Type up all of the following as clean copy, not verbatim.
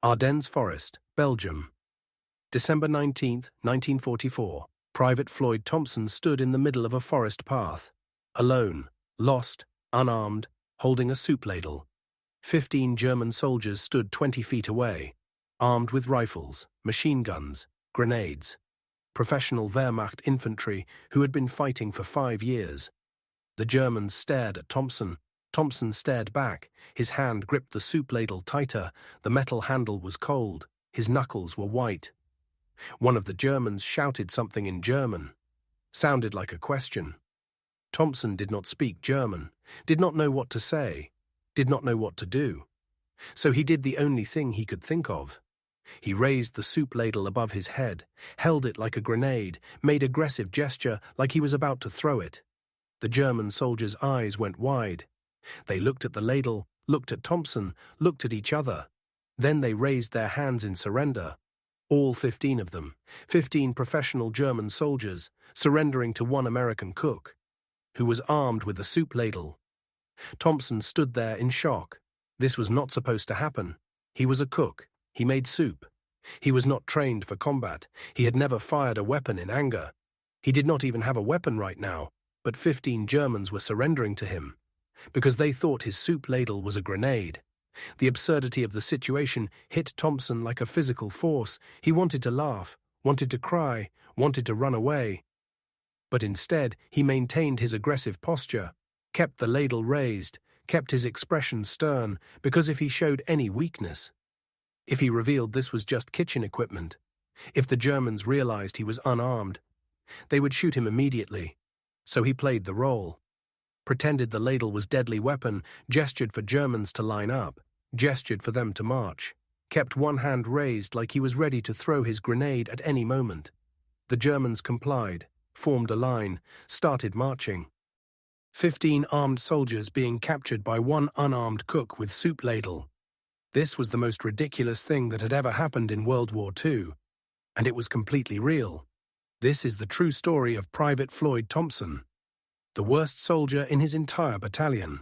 Ardennes Forest, Belgium. December 19, 1944. Private Floyd Thompson stood in the middle of a forest path, alone, lost, unarmed, holding a soup ladle. 15 German soldiers stood 20 feet away, armed with rifles, machine guns, grenades. Professional Wehrmacht infantry who had been fighting for 5 years. The Germans stared at Thompson. Thompson stared back. His hand gripped the soup ladle tighter. The metal handle was cold. His knuckles were white. One of the Germans shouted something in German. Sounded like a question. Thompson did not speak German, did not know what to say, did not know what to do. So he did the only thing he could think of. He raised the soup ladle above his head, held it like a grenade, made aggressive gesture like he was about to throw it. The German soldiers' eyes went wide. They looked at the ladle, looked at Thompson, looked at each other. Then they raised their hands in surrender. All 15 of them, 15 professional German soldiers, surrendering to one American cook, who was armed with a soup ladle. Thompson stood there in shock. This was not supposed to happen. He was a cook. He made soup. He was not trained for combat. He had never fired a weapon in anger. He did not even have a weapon right now, but 15 Germans were surrendering to him, because they thought his soup ladle was a grenade. The absurdity of the situation hit Thompson like a physical force. He wanted to laugh, wanted to cry, wanted to run away. But instead, he maintained his aggressive posture, kept the ladle raised, kept his expression stern, because if he showed any weakness, if he revealed this was just kitchen equipment, if the Germans realized he was unarmed, they would shoot him immediately. So he played the role. Pretended the ladle was deadly weapon, gestured for Germans to line up, gestured for them to march, kept one hand raised like he was ready to throw his grenade at any moment. The Germans complied, formed a line, started marching. 15 armed soldiers being captured by one unarmed cook with soup ladle. This was the most ridiculous thing that had ever happened in World War II, and it was completely real. This is the true story of Private Floyd Thompson, the worst soldier in his entire battalion,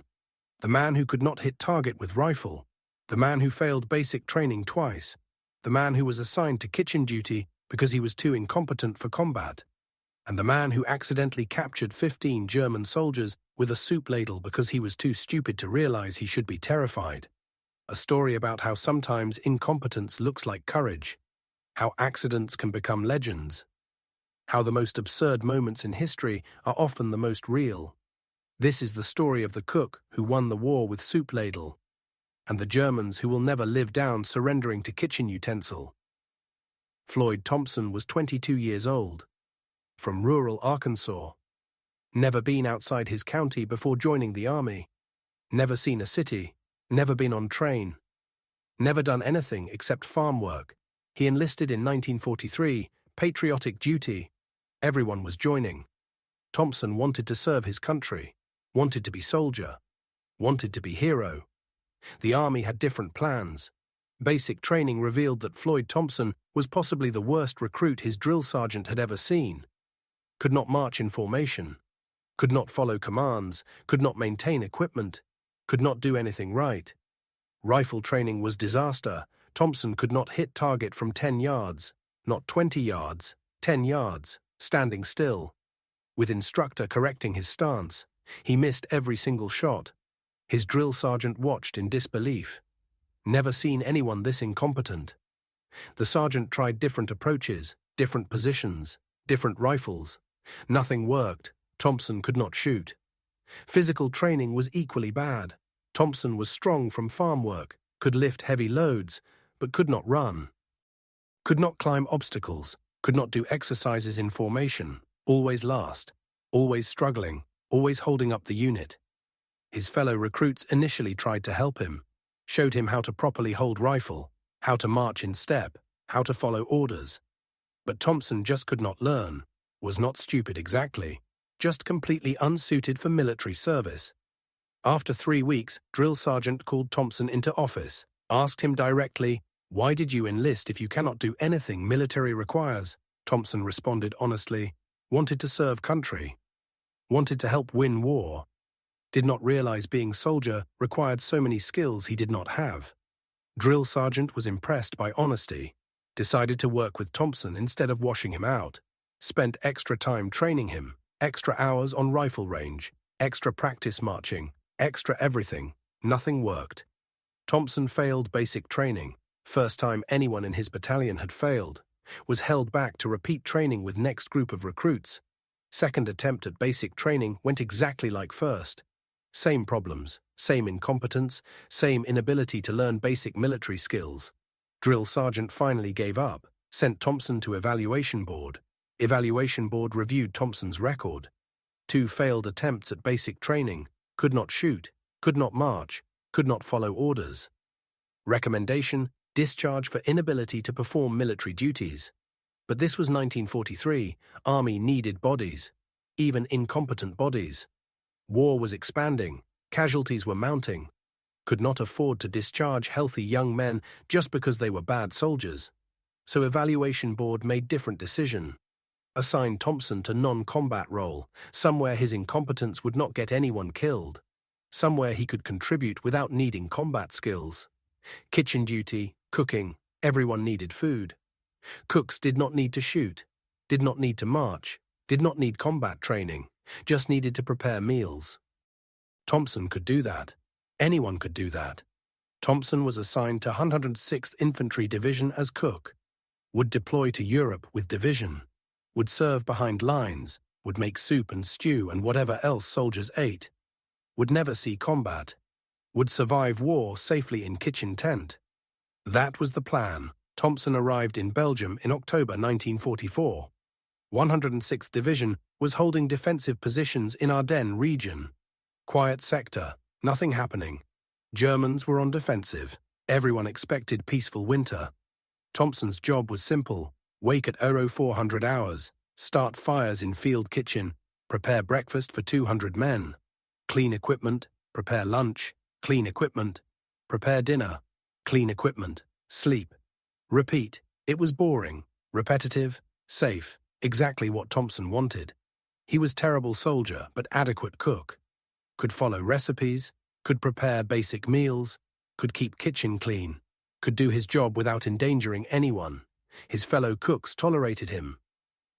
the man who could not hit target with rifle, the man who failed basic training twice, the man who was assigned to kitchen duty because he was too incompetent for combat, and the man who accidentally captured 15 German soldiers with a soup ladle because he was too stupid to realize he should be terrified. A story about how sometimes incompetence looks like courage, how accidents can become legends, how the most absurd moments in history are often the most real. This is the story of the cook who won the war with soup ladle, and the Germans who will never live down surrendering to kitchen utensil. Floyd Thompson was 22 years old, from rural Arkansas. Never been outside his county before joining the army. Never seen a city. Never been on train. Never done anything except farm work. He enlisted in 1943, patriotic duty. Everyone was joining. Thompson wanted to serve his country, wanted to be soldier, wanted to be hero. The army had different plans. Basic training revealed that Floyd Thompson was possibly the worst recruit his drill sergeant had ever seen. Could not march in formation, could not follow commands, could not maintain equipment, could not do anything right. Rifle training was disaster. Thompson could not hit target from 10 yards, not 20 yards, 10 yards, standing still. With instructor correcting his stance, he missed every single shot. His drill sergeant watched in disbelief. Never seen anyone this incompetent. The sergeant tried different approaches, different positions, different rifles. Nothing worked. Thompson could not shoot. Physical training was equally bad. Thompson was strong from farm work, could lift heavy loads, but could not run. Could not climb obstacles, could not do exercises in formation, always last, always struggling, always holding up the unit. His fellow recruits initially tried to help him, showed him how to properly hold rifle, how to march in step, how to follow orders. But Thompson just could not learn, was not stupid exactly, just completely unsuited for military service. After 3 weeks, drill sergeant called Thompson into office, asked him directly, "Why did you enlist if you cannot do anything military requires?" Thompson responded honestly, "Wanted to serve country. Wanted to help win war. Did not realize being soldier required so many skills he did not have. Drill Sergeant was impressed by honesty, decided to work with Thompson instead of washing him out, spent extra time training him, extra hours on rifle range, extra practice marching, extra everything. Nothing worked. Thompson failed basic training, first time anyone in his battalion had failed, was held back to repeat training with next group of recruits. Second attempt at basic training went exactly like first. Same problems, same incompetence, same inability to learn basic military skills. Drill Sergeant finally gave up, sent Thompson to Evaluation Board. Evaluation Board reviewed Thompson's record. 2 failed attempts at basic training, could not shoot, could not march, could not follow orders. Recommendation: discharge for inability to perform military duties. But this was 1943, Army needed bodies, even incompetent bodies. War was expanding, casualties were mounting. Could not afford to discharge healthy young men just because they were bad soldiers. So Evaluation Board made different decision. Assigned Thompson to non-combat role, somewhere his incompetence would not get anyone killed. Somewhere he could contribute without needing combat skills. Kitchen duty, cooking, everyone needed food. Cooks did not need to shoot, did not need to march, did not need combat training, just needed to prepare meals. Thompson could do that. Anyone could do that. Thompson was assigned to 106th Infantry Division as cook. Would deploy to Europe with division. Would serve behind lines, would make soup and stew and whatever else soldiers ate. Would never see combat. Would survive war safely in kitchen tent. That was the plan. Thompson arrived in Belgium in October 1944. 106th Division was holding defensive positions in Ardennes region. Quiet sector, nothing happening. Germans were on defensive. Everyone expected peaceful winter. Thompson's job was simple: wake at 0400 hours, start fires in field kitchen, prepare breakfast for 200 men, clean equipment, prepare lunch, clean equipment, prepare dinner, clean equipment, sleep. Repeat. It was boring, repetitive, safe, exactly what Thompson wanted. He was terrible soldier, but adequate cook. Could follow recipes, could prepare basic meals, could keep kitchen clean, could do his job without endangering anyone. His fellow cooks tolerated him.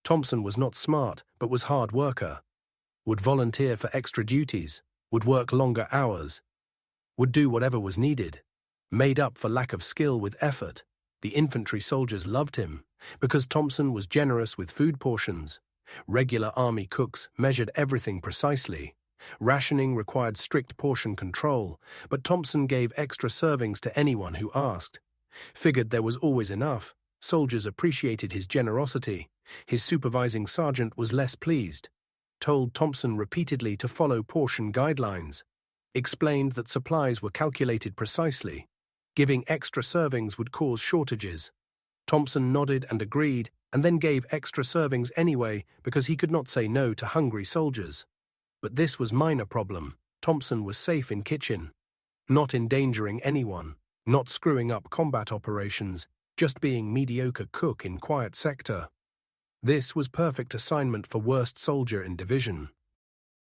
Thompson was not smart, but was hard worker. Would volunteer for extra duties, would work longer hours, would do whatever was needed. Made up for lack of skill with effort. The infantry soldiers loved him, because Thompson was generous with food portions. Regular army cooks measured everything precisely. Rationing required strict portion control, but Thompson gave extra servings to anyone who asked. Figured there was always enough. Soldiers appreciated his generosity. His supervising sergeant was less pleased. Told Thompson repeatedly to follow portion guidelines. Explained that supplies were calculated precisely. Giving extra servings would cause shortages. Thompson nodded and agreed, and then gave extra servings anyway because he could not say no to hungry soldiers. But this was minor problem. Thompson was safe in kitchen. Not endangering anyone, not screwing up combat operations, just being mediocre cook in quiet sector. This was perfect assignment for worst soldier in division.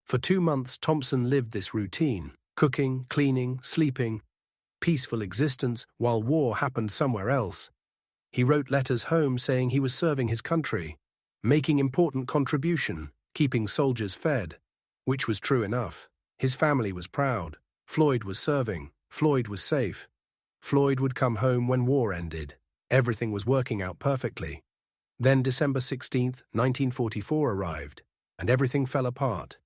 For 2 months Thompson lived this routine, cooking, cleaning, sleeping, peaceful existence while war happened somewhere else. He wrote letters home saying he was serving his country, making important contribution, keeping soldiers fed, which was true enough. His family was proud. Floyd was serving. Floyd was safe. Floyd would come home when war ended. Everything was working out perfectly. Then December 16th, 1944 arrived, and everything fell apart.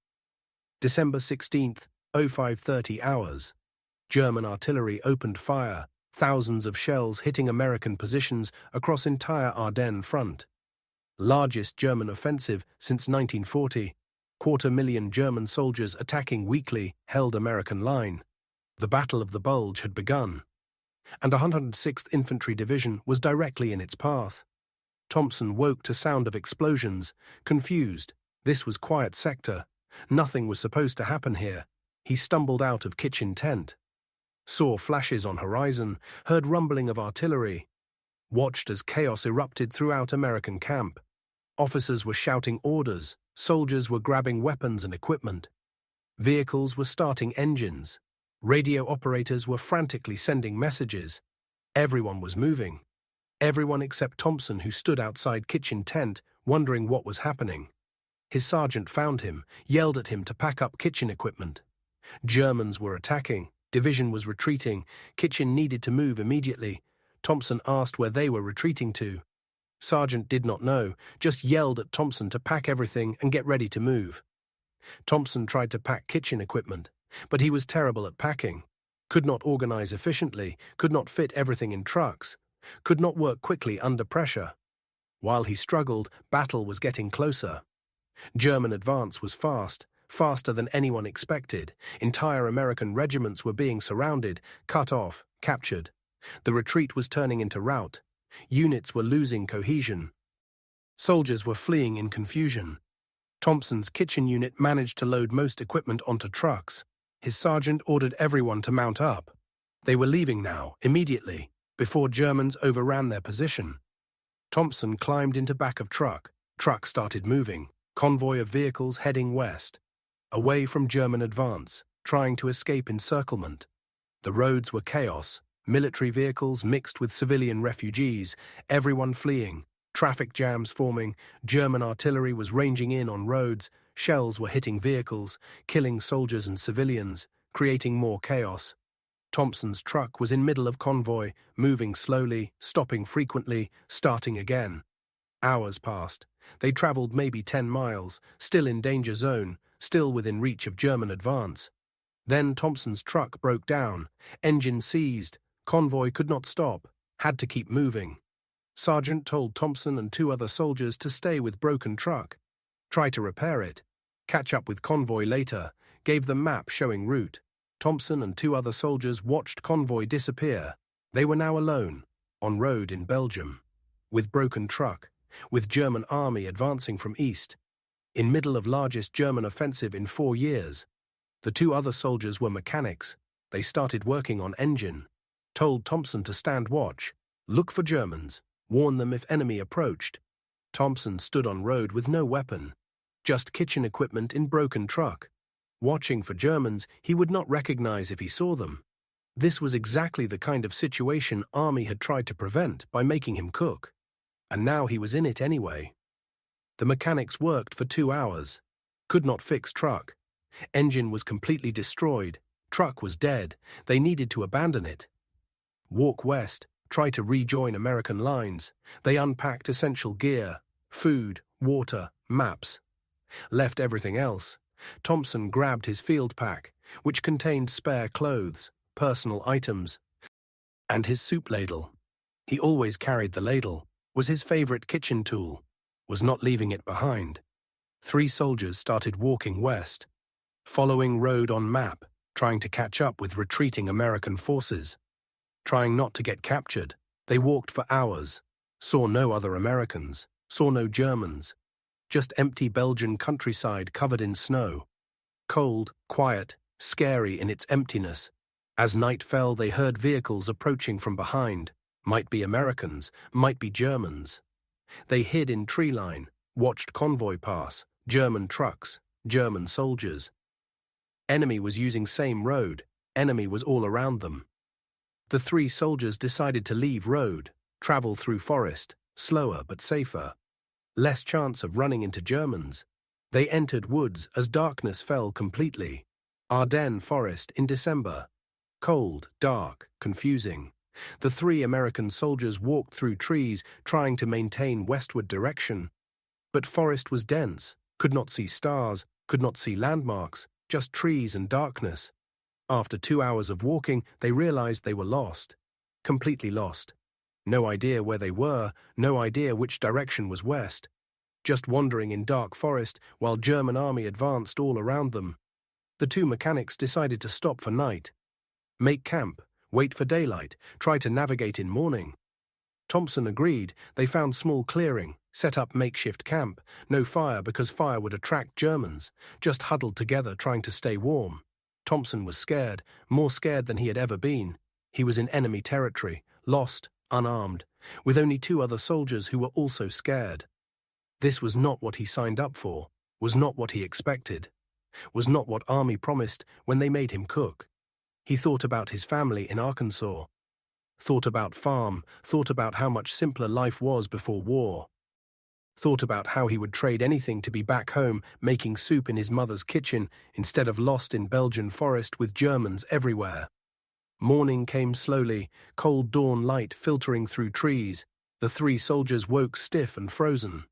December 16th, 0530 hours. German artillery opened fire, thousands of shells hitting American positions across entire Ardennes front. Largest German offensive since 1940, 250,000 German soldiers attacking weekly held American line. The Battle of the Bulge had begun, and 106th Infantry Division was directly in its path. Thompson woke to sound of explosions, confused. This was quiet sector. Nothing was supposed to happen here. He stumbled out of kitchen tent. Saw flashes on horizon, heard rumbling of artillery. Watched as chaos erupted throughout American camp. Officers were shouting orders. Soldiers were grabbing weapons and equipment. Vehicles were starting engines. Radio operators were frantically sending messages. Everyone was moving. Everyone except Thompson, who stood outside kitchen tent, wondering what was happening. His sergeant found him, yelled at him to pack up kitchen equipment. Germans were attacking, division was retreating, kitchen needed to move immediately. Thompson asked where they were retreating to. Sergeant did not know, just yelled at Thompson to pack everything and get ready to move. Thompson tried to pack kitchen equipment, but he was terrible at packing. Could not organize efficiently, could not fit everything in trucks, could not work quickly under pressure. While he struggled, battle was getting closer. German advance was fast, faster than anyone expected. Entire American regiments were being surrounded, cut off, captured. The retreat was turning into rout. Units were losing cohesion. Soldiers were fleeing in confusion. Thompson's kitchen unit managed to load most equipment onto trucks. His sergeant ordered everyone to mount up. They were leaving now, immediately, before Germans overran their position. Thompson climbed into back of truck. Truck started moving. Convoy of vehicles heading west, away from German advance, trying to escape encirclement. The roads were chaos. Military vehicles mixed with civilian refugees, everyone fleeing, traffic jams forming, German artillery was ranging in on roads, shells were hitting vehicles, killing soldiers and civilians, creating more chaos. Thompson's truck was in middle of convoy, moving slowly, stopping frequently, starting again. Hours passed. They traveled maybe 10 miles, still in danger zone, still within reach of German advance. Then Thompson's truck broke down, engine seized, convoy could not stop, had to keep moving. Sergeant told Thompson and 2 other soldiers to stay with broken truck, try to repair it, catch up with convoy later, gave them map showing route. Thompson and 2 other soldiers watched convoy disappear. They were now alone, on road in Belgium, with broken truck, with German army advancing from east, in middle of largest German offensive in 4 years. The 2 other soldiers were mechanics. They started working on engine. Told Thompson to stand watch, look for Germans, warn them if enemy approached. Thompson stood on road with no weapon, just kitchen equipment in broken truck. Watching for Germans he would not recognize if he saw them. This was exactly the kind of situation army had tried to prevent by making him cook. And now he was in it anyway. The mechanics worked for 2 hours, could not fix truck. Engine was completely destroyed, truck was dead, they needed to abandon it. Walk west, try to rejoin American lines. They unpacked essential gear, food, water, maps. Left everything else. Thompson grabbed his field pack, which contained spare clothes, personal items, and his soup ladle. He always carried the ladle, was his favorite kitchen tool, was not leaving it behind. 3 soldiers started walking west, following road on map, trying to catch up with retreating American forces. Trying not to get captured, they walked for hours, saw no other Americans, saw no Germans, just empty Belgian countryside covered in snow. Cold, quiet, scary in its emptiness. As night fell, they heard vehicles approaching from behind. Might be Americans, might be Germans. They hid in tree line, watched convoy pass, German trucks, German soldiers. Enemy was using same road, enemy was all around them. The 3 soldiers decided to leave road, travel through forest, slower but safer. Less chance of running into Germans. They entered woods as darkness fell completely. Ardennes forest in December. Cold, dark, confusing. The 3 American soldiers walked through trees, trying to maintain westward direction. But forest was dense, could not see stars, could not see landmarks, just trees and darkness. After 2 hours of walking, they realized they were lost. Completely lost. No idea where they were, no idea which direction was west. Just wandering in dark forest while German army advanced all around them. The 2 mechanics decided to stop for night. Make camp, wait for daylight, try to navigate in morning. Thompson agreed. They found small clearing, set up makeshift camp, no fire because fire would attract Germans, just huddled together trying to stay warm. Thompson was scared, more scared than he had ever been. He was in enemy territory, lost, unarmed, with only 2 other soldiers who were also scared. This was not what he signed up for, was not what he expected, was not what army promised when they made him cook. He thought about his family in Arkansas. Thought about farm, thought about how much simpler life was before war. Thought about how he would trade anything to be back home making soup in his mother's kitchen instead of lost in Belgian forest with Germans everywhere. Morning came slowly, cold dawn light filtering through trees. The three soldiers woke stiff and frozen.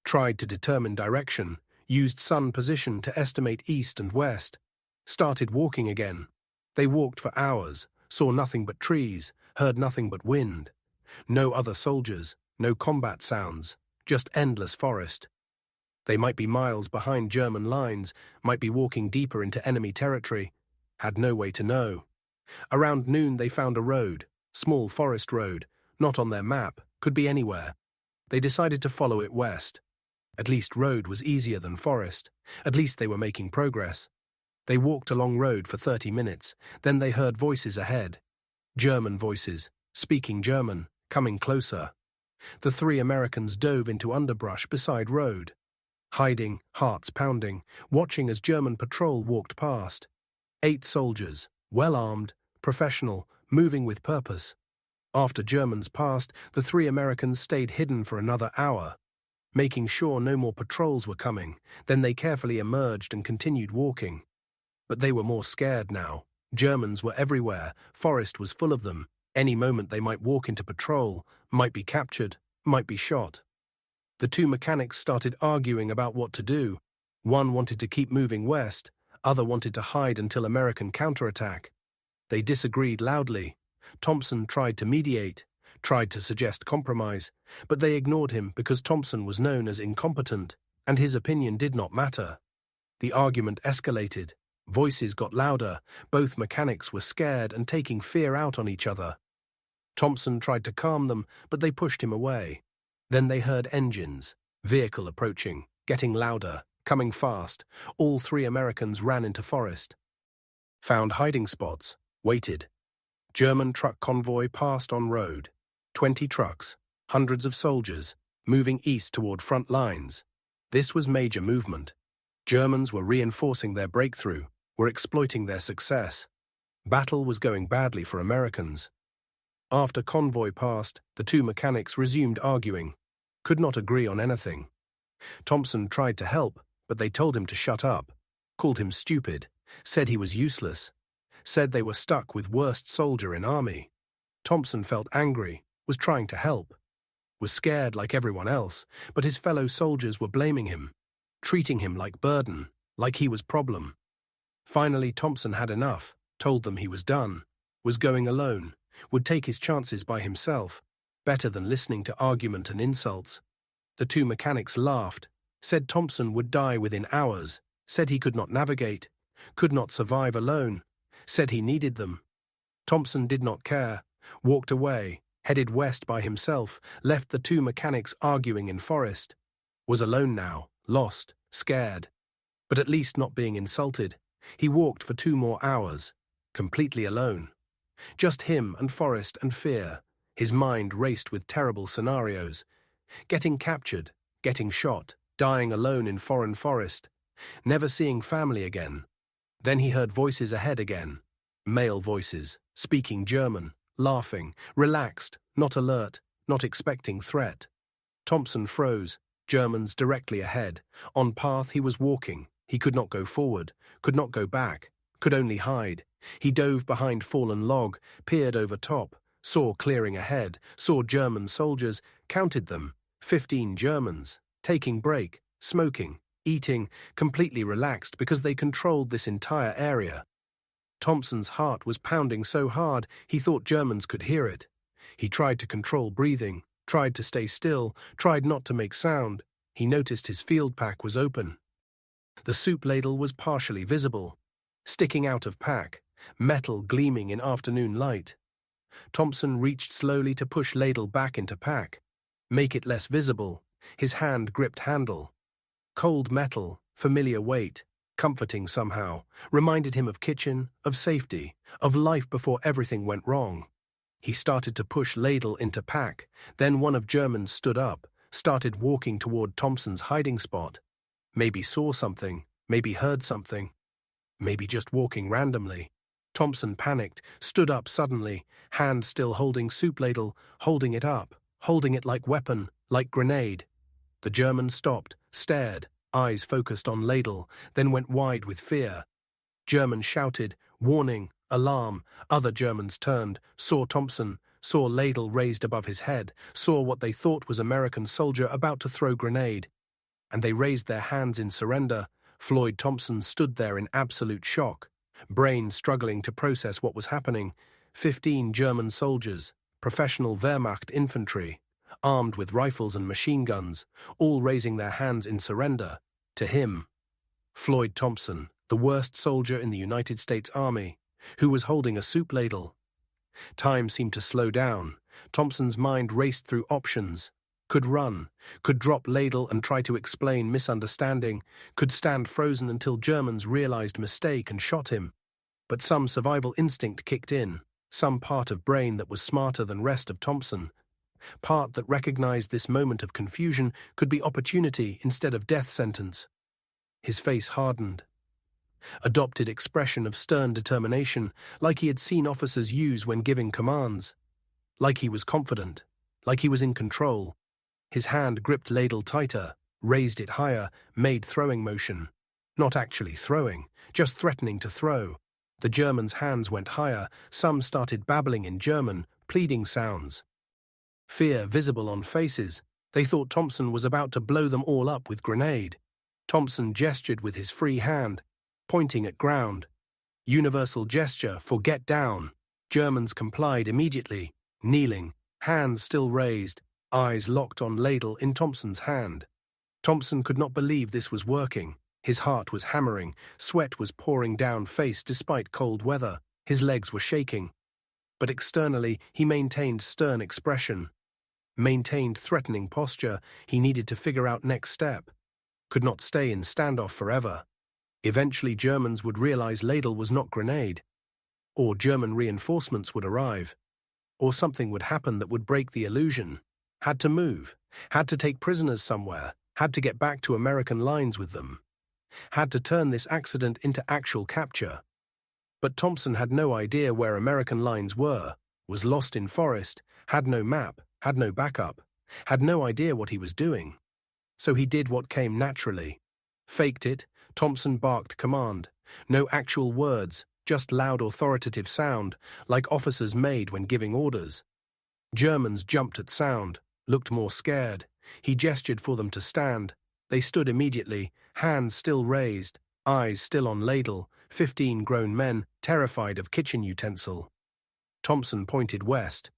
Tried to determine direction, used sun position to estimate east and west. Started walking again. They walked for hours, saw nothing but trees, heard nothing but wind. No other soldiers, no combat sounds, just endless forest. They might be miles behind German lines, might be walking deeper into enemy territory. Had no way to know. Around noon they found a road, small forest road, not on their map, could be anywhere. They decided to follow it west. At least road was easier than forest. At least they were making progress. They walked along road for 30 minutes, then they heard voices ahead. German voices, speaking German, coming closer. The three Americans dove into underbrush beside road. Hiding, hearts pounding, watching as German patrol walked past. 8 soldiers, well-armed, professional, moving with purpose. After Germans passed, the 3 Americans stayed hidden for another hour, making sure no more patrols were coming. Then they carefully emerged and continued walking. But they were more scared now. Germans were everywhere, forest was full of them. Any moment they might walk into patrol, might be captured, might be shot. The 2 mechanics started arguing about what to do. One wanted to keep moving west, other wanted to hide until American counterattack. They disagreed loudly. Thompson tried to mediate, tried to suggest compromise, but they ignored him because Thompson was known as incompetent, and his opinion did not matter. The argument escalated. Voices got louder. Both mechanics were scared and taking fear out on each other. Thompson tried to calm them, but they pushed him away. Then they heard engines, vehicle approaching, getting louder, coming fast. All 3 Americans ran into forest. Found hiding spots, waited. German truck convoy passed on road. 20 trucks, hundreds of soldiers, moving east toward front lines. This was major movement. Germans were reinforcing their breakthrough, were exploiting their success. Battle was going badly for Americans. After convoy passed, the 2 mechanics resumed arguing, could not agree on anything. Thompson tried to help, but they told him to shut up, called him stupid, said he was useless, said they were stuck with worst soldier in army. Thompson felt angry, was trying to help, was scared like everyone else, but his fellow soldiers were blaming him, treating him like burden, like he was problem. Finally, Thompson had enough, told them he was done, was going alone, would take his chances by himself, better than listening to argument and insults. The 2 mechanics laughed, said Thompson would die within hours, said he could not navigate, could not survive alone, said he needed them. Thompson did not care, walked away, headed west by himself, left the 2 mechanics arguing in forest. Was alone now, lost, scared, but at least not being insulted. He walked for 2 more hours, completely alone. Just him and forest and fear. His mind raced with terrible scenarios. Getting captured, getting shot, dying alone in foreign forest, never seeing family again. Then he heard voices ahead again. Male voices, speaking German, laughing, relaxed, not alert, not expecting threat. Thompson froze, Germans directly ahead. On path he was walking. He could not go forward, could not go back, could only hide. He dove behind fallen log, peered over top, saw clearing ahead, saw German soldiers, counted them, 15 Germans, taking break, smoking, eating, completely relaxed because they controlled this entire area. Thompson's heart was pounding so hard he thought Germans could hear it. He tried to control breathing, tried to stay still, tried not to make sound. He noticed his field pack was open. The soup ladle was partially visible, sticking out of pack, metal gleaming in afternoon light. Thompson reached slowly to push ladle back into pack, make it less visible. His hand gripped handle. Cold metal, familiar weight, comforting somehow, reminded him of kitchen, of safety, of life before everything went wrong. He started to push ladle into pack. Then one of Germans stood up, started walking toward Thompson's hiding spot. Maybe saw something, maybe heard something, maybe just walking randomly. Thompson panicked, stood up suddenly, hand still holding soup ladle, holding it up, holding it like weapon, like grenade. The German stopped, stared, eyes focused on ladle, then went wide with fear. German shouted, warning, alarm. Other Germans turned, saw Thompson, saw ladle raised above his head, saw what they thought was American soldier about to throw grenade. And they raised their hands in surrender. Floyd Thompson stood there in absolute shock, brain struggling to process what was happening. 15 German soldiers, professional Wehrmacht infantry, armed with rifles and machine guns, all raising their hands in surrender. To him, Floyd Thompson, the worst soldier in the United States Army, who was holding a soup ladle. Time seemed to slow down. Thompson's mind raced through options. Could run, could drop ladle and try to explain misunderstanding, could stand frozen until Germans realized mistake and shot him. But some survival instinct kicked in, some part of brain that was smarter than rest of Thompson, part that recognized this moment of confusion could be opportunity instead of death sentence. His face hardened. Adopted expression of stern determination, like he had seen officers use when giving commands. Like he was confident, like he was in control. His hand gripped ladle tighter, raised it higher, made throwing motion. Not actually throwing, just threatening to throw. The Germans' hands went higher, some started babbling in German, pleading sounds. Fear visible on faces. They thought Thompson was about to blow them all up with grenade. Thompson gestured with his free hand, pointing at ground. Universal gesture for get down. Germans complied immediately, kneeling, hands still raised, eyes locked on ladle in Thompson's hand. Thompson could not believe this was working. His heart was hammering, sweat was pouring down face despite cold weather, his legs were shaking. But externally he maintained stern expression, maintained threatening posture. He needed to figure out next step. Could not stay in standoff forever. Eventually Germans would realize ladle was not grenade. Or German reinforcements would arrive. Or something would happen that would break the illusion. Had to move, had to take prisoners somewhere, had to get back to American lines with them. Had to turn this accident into actual capture. But Thompson had no idea where American lines were, was lost in forest, had no map, had no backup, had no idea what he was doing. So he did what came naturally. Faked it. Thompson barked command. No actual words, just loud authoritative sound, like officers made when giving orders. Germans jumped at sound, looked more scared. He gestured for them to stand. They stood immediately, hands still raised, eyes still on ladle, 15 grown men, terrified of kitchen utensil. Thompson pointed west.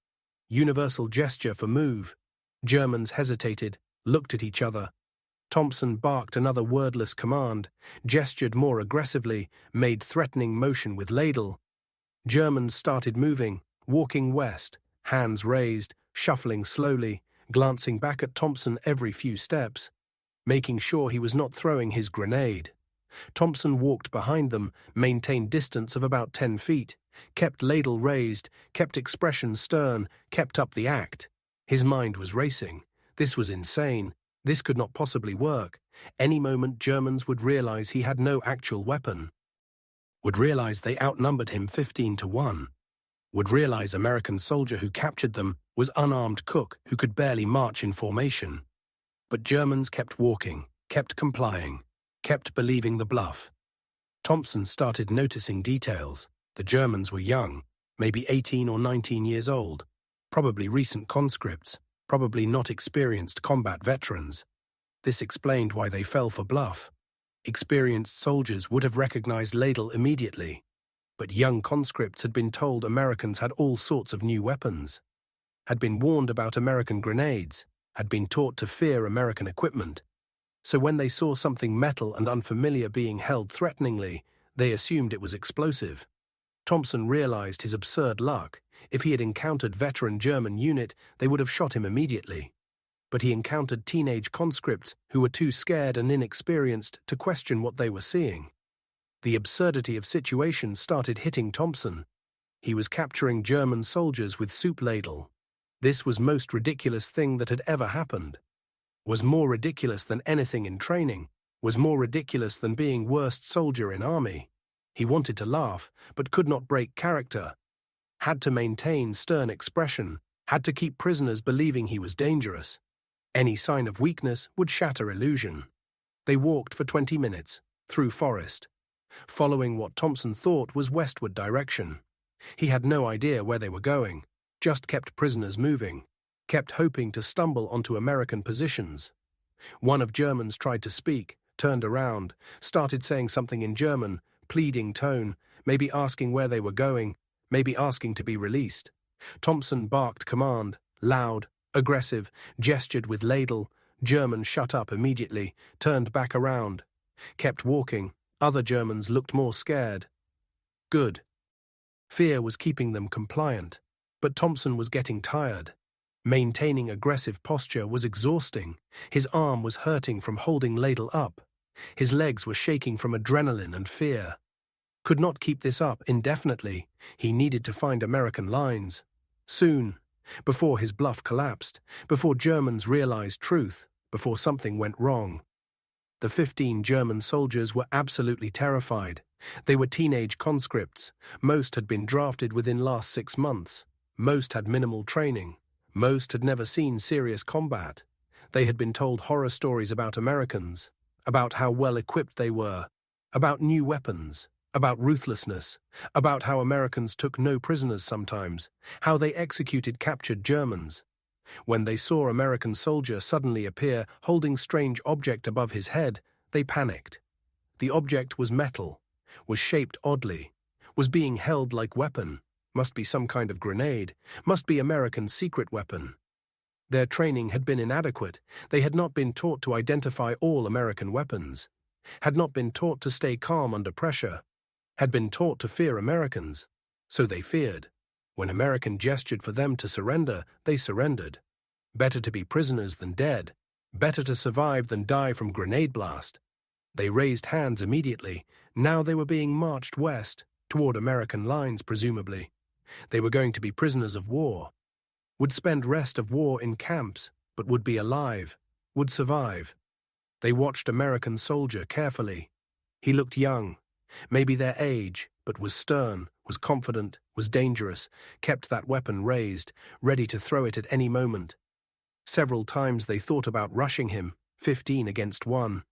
Universal gesture for move. Germans hesitated, looked at each other. Thompson barked another wordless command, gestured more aggressively, made threatening motion with ladle. Germans started moving, walking west, hands raised, shuffling slowly, glancing back at Thompson every few steps, making sure he was not throwing his grenade. Thompson walked behind them, maintained distance of about 10 feet, kept ladle raised, kept expression stern, kept up the act. His mind was racing. This was insane. This could not possibly work. Any moment Germans would realize he had no actual weapon. Would realize they outnumbered him 15-1. Would realize American soldier who captured them was unarmed cook who could barely march in formation. But Germans kept walking, kept complying, kept believing the bluff. Thompson started noticing details. The Germans were young, maybe 18 or 19 years old, probably recent conscripts, probably not experienced combat veterans. This explained why they fell for bluff. Experienced soldiers would have recognized ladle immediately, but young conscripts had been told Americans had all sorts of new weapons, had been warned about American grenades, had been taught to fear American equipment. So when they saw something metal and unfamiliar being held threateningly, they assumed it was explosive. Thompson realized his absurd luck. If he had encountered veteran German unit, they would have shot him immediately. But he encountered teenage conscripts who were too scared and inexperienced to question what they were seeing. The absurdity of situation started hitting Thompson. He was capturing German soldiers with soup ladle. This was most ridiculous thing that had ever happened. Was more ridiculous than anything in training. Was more ridiculous than being worst soldier in army. He wanted to laugh, but could not break character. Had to maintain stern expression, had to keep prisoners believing he was dangerous. Any sign of weakness would shatter illusion. They walked for 20 minutes, through forest, following what Thompson thought was westward direction. He had no idea where they were going, just kept prisoners moving, kept hoping to stumble onto American positions. One of Germans tried to speak, turned around, started saying something in German, pleading tone, maybe asking where they were going, maybe asking to be released. Thompson barked command, loud, aggressive, gestured with ladle. German shut up immediately, turned back around, kept walking. Other Germans looked more scared. Good. Fear was keeping them compliant, but Thompson was getting tired. Maintaining aggressive posture was exhausting. His arm was hurting from holding ladle up. His legs were shaking from adrenaline and fear. Could not keep this up indefinitely. He needed to find American lines. Soon, before his bluff collapsed, before Germans realized truth, before something went wrong. The 15 German soldiers were absolutely terrified. They were teenage conscripts. Most had been drafted within last 6 months. Most had minimal training. Most had never seen serious combat. They had been told horror stories about Americans, about how well equipped they were, about new weapons, about ruthlessness, about how Americans took no prisoners sometimes, how they executed captured Germans. When they saw American soldier suddenly appear holding strange object above his head, they panicked. The object was metal, was shaped oddly, was being held like weapon, must be some kind of grenade, must be American secret weapon. Their training had been inadequate. They had not been taught to identify all American weapons, had not been taught to stay calm under pressure, had been taught to fear Americans. So they feared. When American gestured for them to surrender, they surrendered. Better to be prisoners than dead. Better to survive than die from grenade blast. They raised hands immediately. Now they were being marched west, toward American lines presumably. They were going to be prisoners of war. Would spend rest of war in camps, but would be alive, would survive. They watched American soldier carefully. He looked young, maybe their age, but was stern, was confident, was dangerous, kept that weapon raised, ready to throw it at any moment. Several times they thought about rushing him, 15 against 1.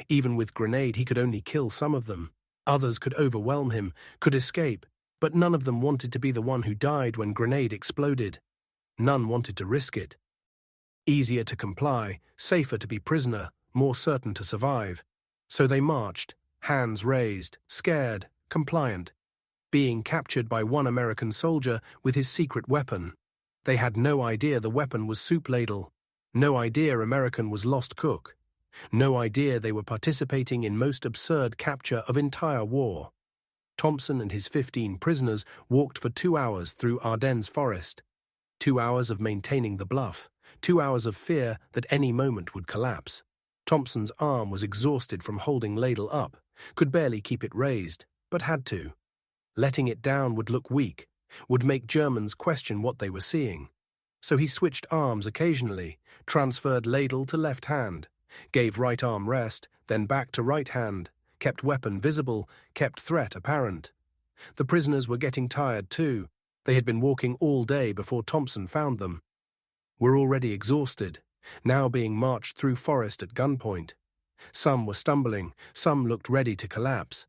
Even with grenade he could only kill some of them. Others could overwhelm him, could escape, but none of them wanted to be the one who died when grenade exploded. None wanted to risk it. Easier to comply, safer to be prisoner, more certain to survive. So they marched, hands raised, scared, compliant, being captured by one American soldier with his secret weapon. They had no idea the weapon was soup ladle, no idea American was lost cook, no idea they were participating in most absurd capture of entire war. Thompson and his 15 prisoners walked for 2 hours through Ardennes forest. 2 hours of maintaining the bluff, 2 hours of fear that any moment would collapse. Thompson's arm was exhausted from holding ladle up, could barely keep it raised, but had to. Letting it down would look weak, would make Germans question what they were seeing. So he switched arms occasionally, transferred ladle to left hand, gave right arm rest, then back to right hand, kept weapon visible, kept threat apparent. The prisoners were getting tired too. They had been walking all day before Thompson found them. Were already exhausted, now being marched through forest at gunpoint. Some were stumbling, some looked ready to collapse.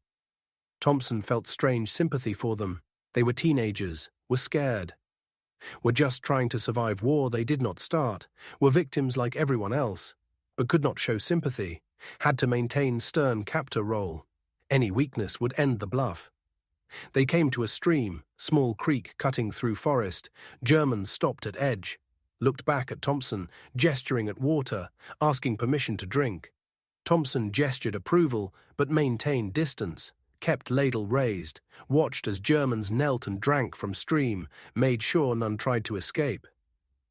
Thompson felt strange sympathy for them. They were teenagers, were scared, were just trying to survive war they did not start, were victims like everyone else, but could not show sympathy, had to maintain stern captor role. Any weakness would end the bluff. They came to a stream, small creek cutting through forest. Germans stopped at edge, looked back at Thompson, gesturing at water, asking permission to drink. Thompson gestured approval, but maintained distance, kept ladle raised, watched as Germans knelt and drank from stream, made sure none tried to escape.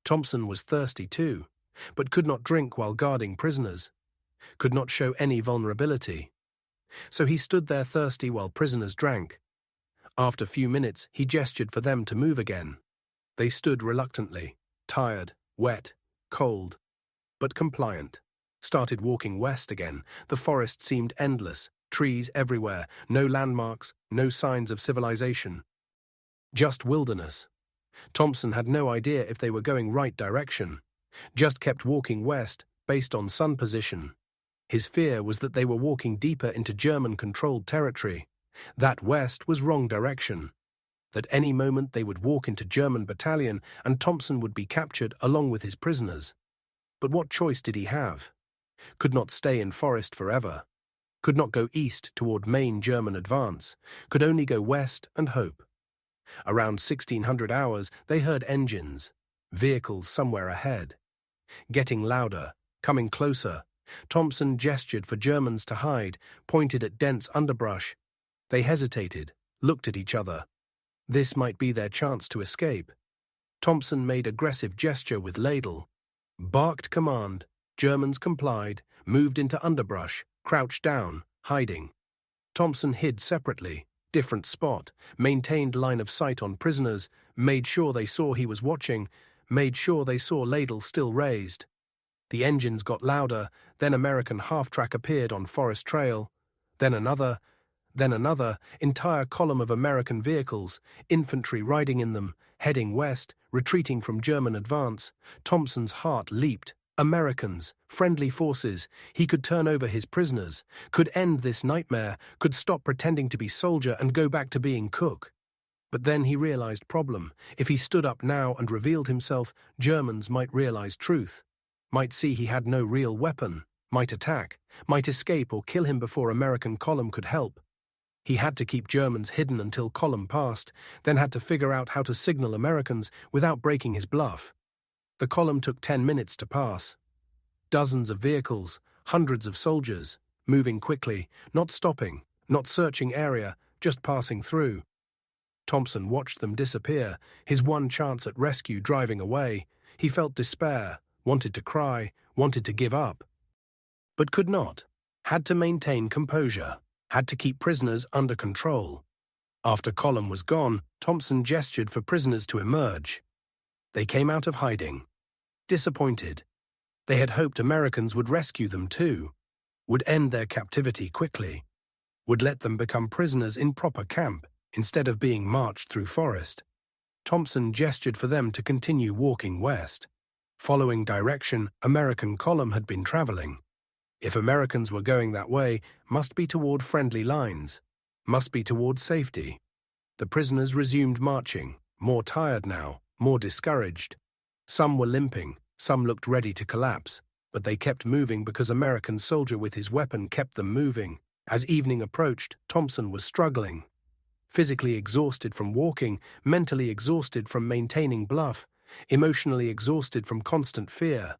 Thompson was thirsty too, but could not drink while guarding prisoners, could not show any vulnerability. So he stood there thirsty while prisoners drank. After a few minutes, he gestured for them to move again. They stood reluctantly, tired, wet, cold, but compliant. Started walking west again. The forest seemed endless. Trees everywhere, no landmarks, no signs of civilization. Just wilderness. Thompson had no idea if they were going right direction. Just kept walking west, based on sun position. His fear was that they were walking deeper into German-controlled territory. That west was wrong direction. That any moment they would walk into German battalion and Thompson would be captured along with his prisoners. But what choice did he have? Could not stay in forest forever. Could not go east toward main German advance. Could only go west and hope. Around 1600 hours, they heard engines, vehicles somewhere ahead. Getting louder, coming closer. Thompson gestured for Germans to hide, pointed at dense underbrush. They hesitated, looked at each other. This might be their chance to escape. Thompson made aggressive gesture with ladle. Barked command. Germans complied, moved into underbrush, crouched down, hiding. Thompson hid separately, different spot, maintained line of sight on prisoners, made sure they saw he was watching, made sure they saw ladle still raised. The engines got louder, then American half-track appeared on Forest Trail, then another, entire column of American vehicles, infantry riding in them, heading west, retreating from German advance. Thompson's heart leaped. Americans, friendly forces, he could turn over his prisoners, could end this nightmare, could stop pretending to be soldier and go back to being cook. But then he realized problem. If he stood up now and revealed himself, Germans might realize truth, might see he had no real weapon, might attack, might escape or kill him before American column could help. He had to keep Germans hidden until column passed, then had to figure out how to signal Americans without breaking his bluff. The column took 10 minutes to pass. Dozens of vehicles, hundreds of soldiers, moving quickly, not stopping, not searching area, just passing through. Thompson watched them disappear, his one chance at rescue driving away. He felt despair, wanted to cry, wanted to give up. But could not. Had to maintain composure. Had to keep prisoners under control. After column was gone, Thompson gestured for prisoners to emerge. They came out of hiding. Disappointed. They had hoped Americans would rescue them too, would end their captivity quickly, would let them become prisoners in proper camp instead of being marched through forest. Thompson gestured for them to continue walking west, following direction American column had been traveling. If Americans were going that way, must be toward friendly lines, must be toward safety. The prisoners resumed marching, more tired now, more discouraged. Some were limping, some looked ready to collapse, but they kept moving because American soldier with his weapon kept them moving. As evening approached, Thompson was struggling. Physically exhausted from walking, mentally exhausted from maintaining bluff, emotionally exhausted from constant fear.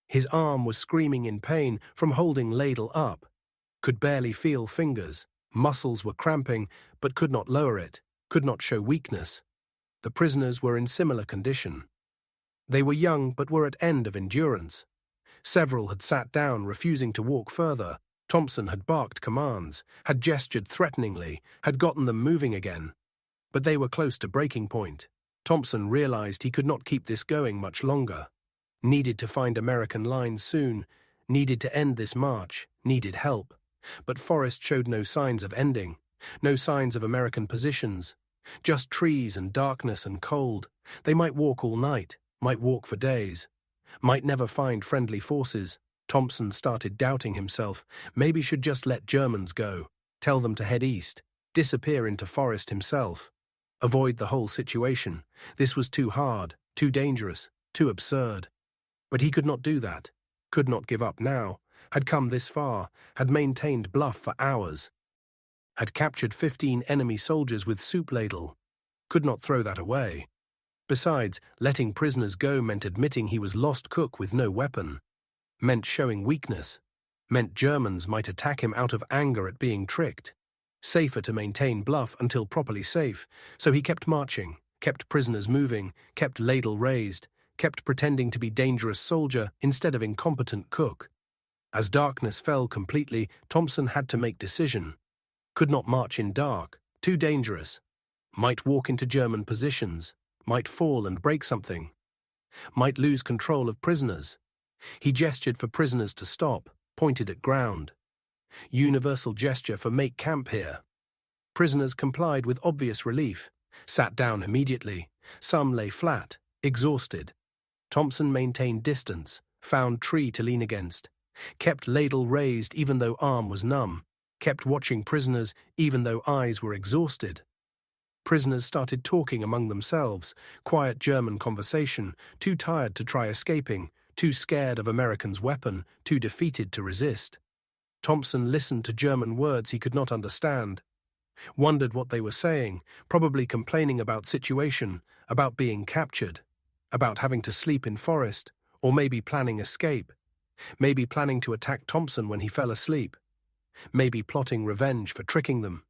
His arm was screaming in pain from holding ladle up. Could barely feel fingers. Muscles were cramping, but could not lower it, could not show weakness. The prisoners were in similar condition. They were young but were at end of endurance. Several had sat down, refusing to walk further. Thompson had barked commands, had gestured threateningly, had gotten them moving again. But they were close to breaking point. Thompson realized he could not keep this going much longer. Needed to find American lines soon, needed to end this march, needed help. But forest showed no signs of ending, no signs of American positions. Just trees and darkness and cold. They might walk all night, might walk for days, might never find friendly forces. Thompson started doubting himself, maybe should just let Germans go, tell them to head east, disappear into forest himself. Avoid the whole situation. This was too hard, too dangerous, too absurd. But he could not do that, could not give up now, had come this far, had maintained bluff for hours, had captured 15 enemy soldiers with soup ladle, could not throw that away. Besides, letting prisoners go meant admitting he was lost cook with no weapon, meant showing weakness, meant Germans might attack him out of anger at being tricked. Safer to maintain bluff until properly safe, so he kept marching, kept prisoners moving, kept ladle raised, kept pretending to be dangerous soldier instead of incompetent cook. As darkness fell completely, Thompson had to make decision. Could not march in dark, too dangerous. Might walk into German positions, might fall and break something. Might lose control of prisoners. He gestured for prisoners to stop, pointed at ground. Universal gesture for make camp here. Prisoners complied with obvious relief, sat down immediately. Some lay flat, exhausted. Thompson maintained distance, found tree to lean against, kept ladle raised even though arm was numb, kept watching prisoners even though eyes were exhausted. Prisoners started talking among themselves, quiet German conversation, too tired to try escaping, too scared of Americans' weapon, too defeated to resist. Thompson listened to German words he could not understand, wondered what they were saying, probably complaining about situation, about being captured, about having to sleep in forest, or maybe planning escape, maybe planning to attack Thompson when he fell asleep, maybe plotting revenge for tricking them.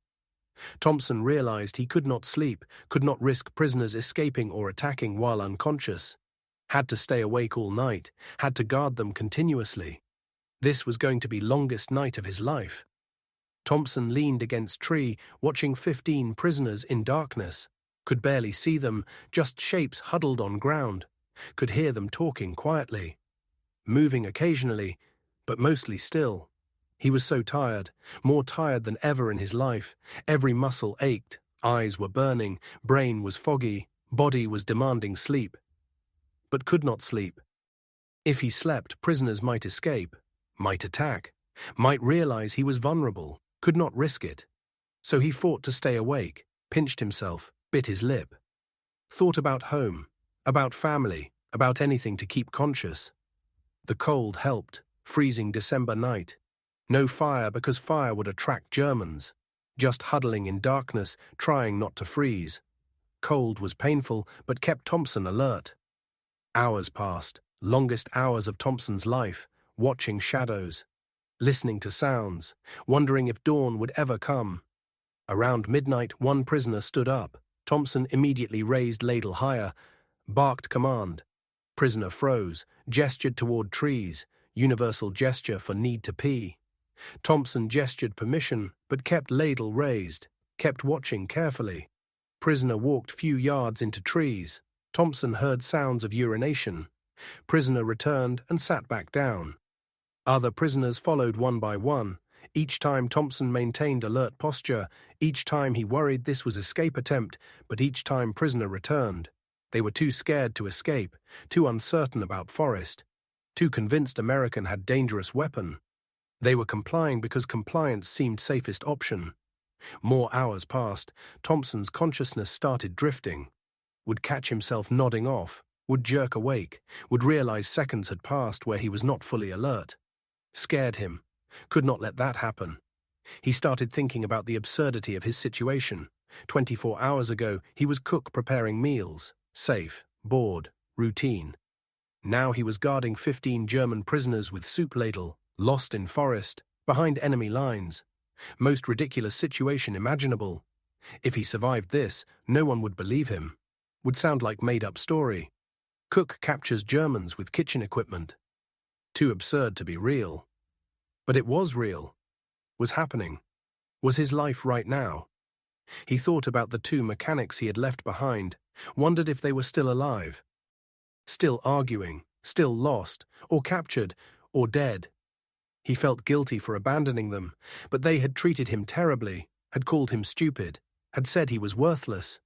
Thompson realized he could not sleep, could not risk prisoners escaping or attacking while unconscious, had to stay awake all night, had to guard them continuously. This was going to be longest night of his life. Thompson leaned against tree, watching 15 prisoners in darkness, could barely see them, just shapes huddled on ground, could hear them talking quietly, moving occasionally, but mostly still. He was so tired, more tired than ever in his life. Every muscle ached, eyes were burning, brain was foggy, body was demanding sleep, but could not sleep. If he slept, prisoners might escape, might attack, might realize he was vulnerable, could not risk it. So he fought to stay awake, pinched himself, bit his lip. Thought about home, about family, about anything to keep conscious. The cold helped, freezing December night. No fire because fire would attract Germans. Just huddling in darkness, trying not to freeze. Cold was painful, but kept Thompson alert. Hours passed, longest hours of Thompson's life, watching shadows, listening to sounds, wondering if dawn would ever come. Around midnight, one prisoner stood up. Thompson immediately raised ladle higher, barked command. Prisoner froze, gestured toward trees, universal gesture for need to pee. Thompson gestured permission, but kept ladle raised, kept watching carefully. Prisoner walked few yards into trees. Thompson heard sounds of urination. Prisoner returned and sat back down. Other prisoners followed one by one. Each time Thompson maintained alert posture. Each time he worried this was escape attempt, but each time prisoner returned. They were too scared to escape, too uncertain about forest, too convinced American had dangerous weapon. They were complying because compliance seemed safest option. More hours passed. Thompson's consciousness started drifting. Would catch himself nodding off, would jerk awake, would realize seconds had passed where he was not fully alert. Scared him. Could not let that happen. He started thinking about the absurdity of his situation. 24 hours ago, he was cook preparing meals. Safe, bored, routine. Now he was guarding 15 German prisoners with soup ladle, lost in forest, behind enemy lines. Most ridiculous situation imaginable. If he survived this, no one would believe him. Would sound like made-up story. Cook captures Germans with kitchen equipment. Too absurd to be real. But it was real. Was happening. Was his life right now? He thought about the 2 mechanics he had left behind, wondered if they were still alive. Still arguing, still lost, or captured, or dead. He felt guilty for abandoning them, but they had treated him terribly, had called him stupid, had said he was worthless.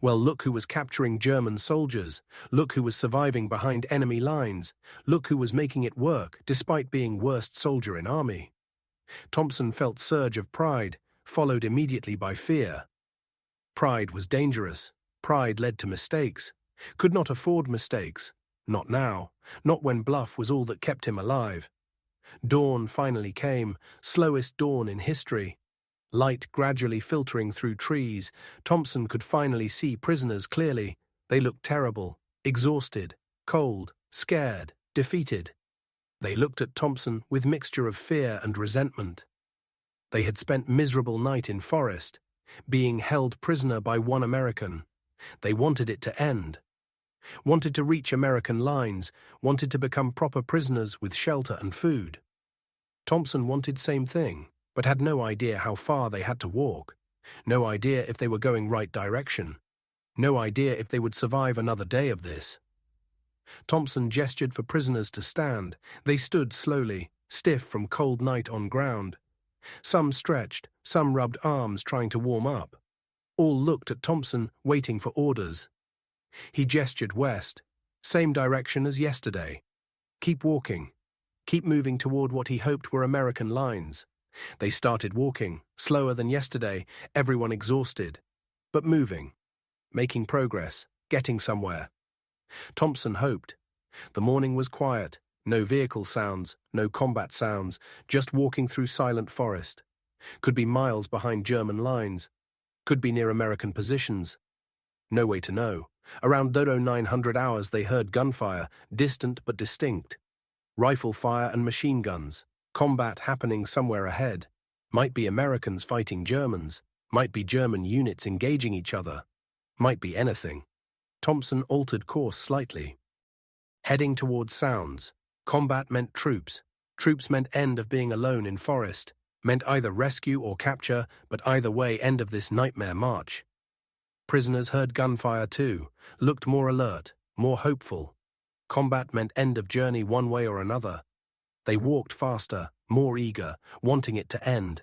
Well, look who was capturing German soldiers, look who was surviving behind enemy lines, look who was making it work despite being worst soldier in army. Thompson felt surge of pride, followed immediately by fear. Pride was dangerous. Pride led to mistakes. Could not afford mistakes. Not now. Not when bluff was all that kept him alive. Dawn finally came, slowest dawn in history. Light gradually filtering through trees. Thompson could finally see prisoners clearly. They looked terrible, exhausted, cold, scared, defeated. They looked at Thompson with mixture of fear and resentment. They had spent miserable night in forest, being held prisoner by one American. They wanted it to end. Wanted to reach American lines, wanted to become proper prisoners with shelter and food. Thompson wanted same thing, but had no idea how far they had to walk, no idea if they were going right direction, no idea if they would survive another day of this. Thompson gestured for prisoners to stand. They stood slowly, stiff from cold night on ground. Some stretched, some rubbed arms trying to warm up. All looked at Thompson, waiting for orders. He gestured west, same direction as yesterday. Keep walking. Keep moving toward what he hoped were American lines. They started walking, slower than yesterday, everyone exhausted, but moving, making progress, getting somewhere. Thompson hoped. The morning was quiet, no vehicle sounds, no combat sounds, just walking through silent forest. Could be miles behind German lines. Could be near American positions. No way to know. Around 0900 hours they heard gunfire, distant but distinct. Rifle fire and machine guns. Combat happening somewhere ahead. Might be Americans fighting Germans. Might be German units engaging each other. Might be anything. Thompson altered course slightly. Heading towards sounds. Combat meant troops. Troops meant end of being alone in forest. Meant either rescue or capture, but either way end of this nightmare march. Prisoners heard gunfire too, looked more alert, more hopeful. Combat meant end of journey one way or another. They walked faster, more eager, wanting it to end.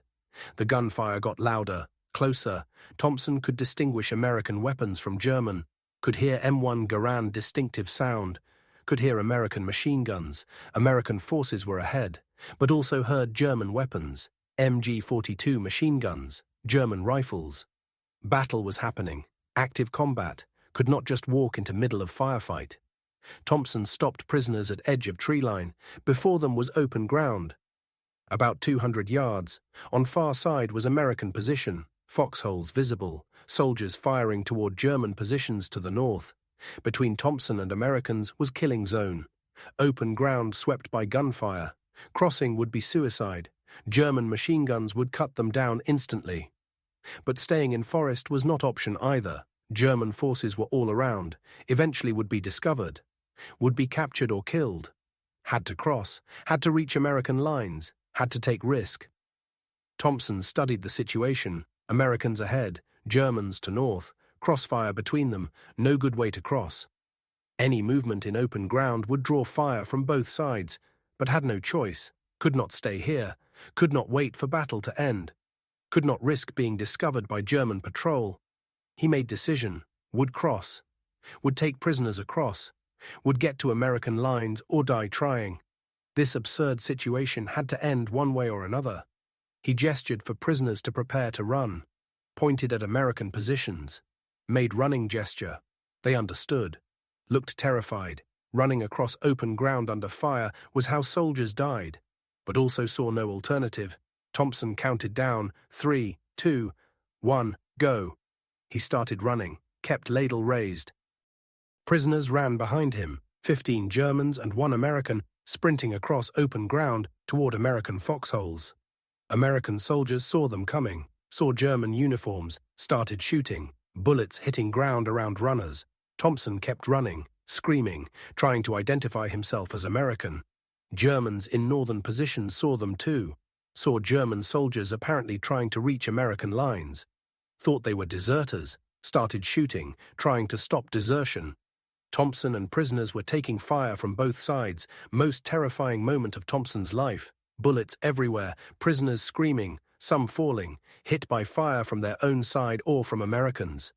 The gunfire got louder, closer. Thompson could distinguish American weapons from German, could hear M1 Garand distinctive sound, could hear American machine guns. American forces were ahead, but also heard German weapons, MG-42 machine guns, German rifles. Battle was happening, active combat, could not just walk into middle of firefight. Thompson stopped prisoners at edge of tree line. Before them was open ground. About 200 yards. On far side was American position, foxholes visible, soldiers firing toward German positions to the north. Between Thompson and Americans was killing zone. Open ground swept by gunfire. Crossing would be suicide. German machine guns would cut them down instantly. But staying in forest was not option either. German forces were all around, eventually would be discovered. Would be captured or killed. Had to cross, had to reach American lines, had to take risk. Thompson studied the situation. Americans ahead, Germans to north, crossfire between them, no good way to cross. Any movement in open ground would draw fire from both sides, but had no choice, could not stay here, could not wait for battle to end, could not risk being discovered by German patrol. He made decision, would cross, would take prisoners across, would get to American lines or die trying. This absurd situation had to end one way or another. He gestured for prisoners to prepare to run, pointed at American positions, made running gesture. They understood, looked terrified. Running across open ground under fire was how soldiers died, but also saw no alternative. Thompson counted down, 3, 2, 1, go. He started running, kept ladle raised. Prisoners ran behind him, 15 Germans and 1 American, sprinting across open ground toward American foxholes. American soldiers saw them coming, saw German uniforms, started shooting, bullets hitting ground around runners. Thompson kept running, screaming, trying to identify himself as American. Germans in northern positions saw them too, saw German soldiers apparently trying to reach American lines. Thought they were deserters, started shooting, trying to stop desertion. Thompson and prisoners were taking fire from both sides, most terrifying moment of Thompson's life. Bullets everywhere, prisoners screaming, some falling, hit by fire from their own side or from Americans.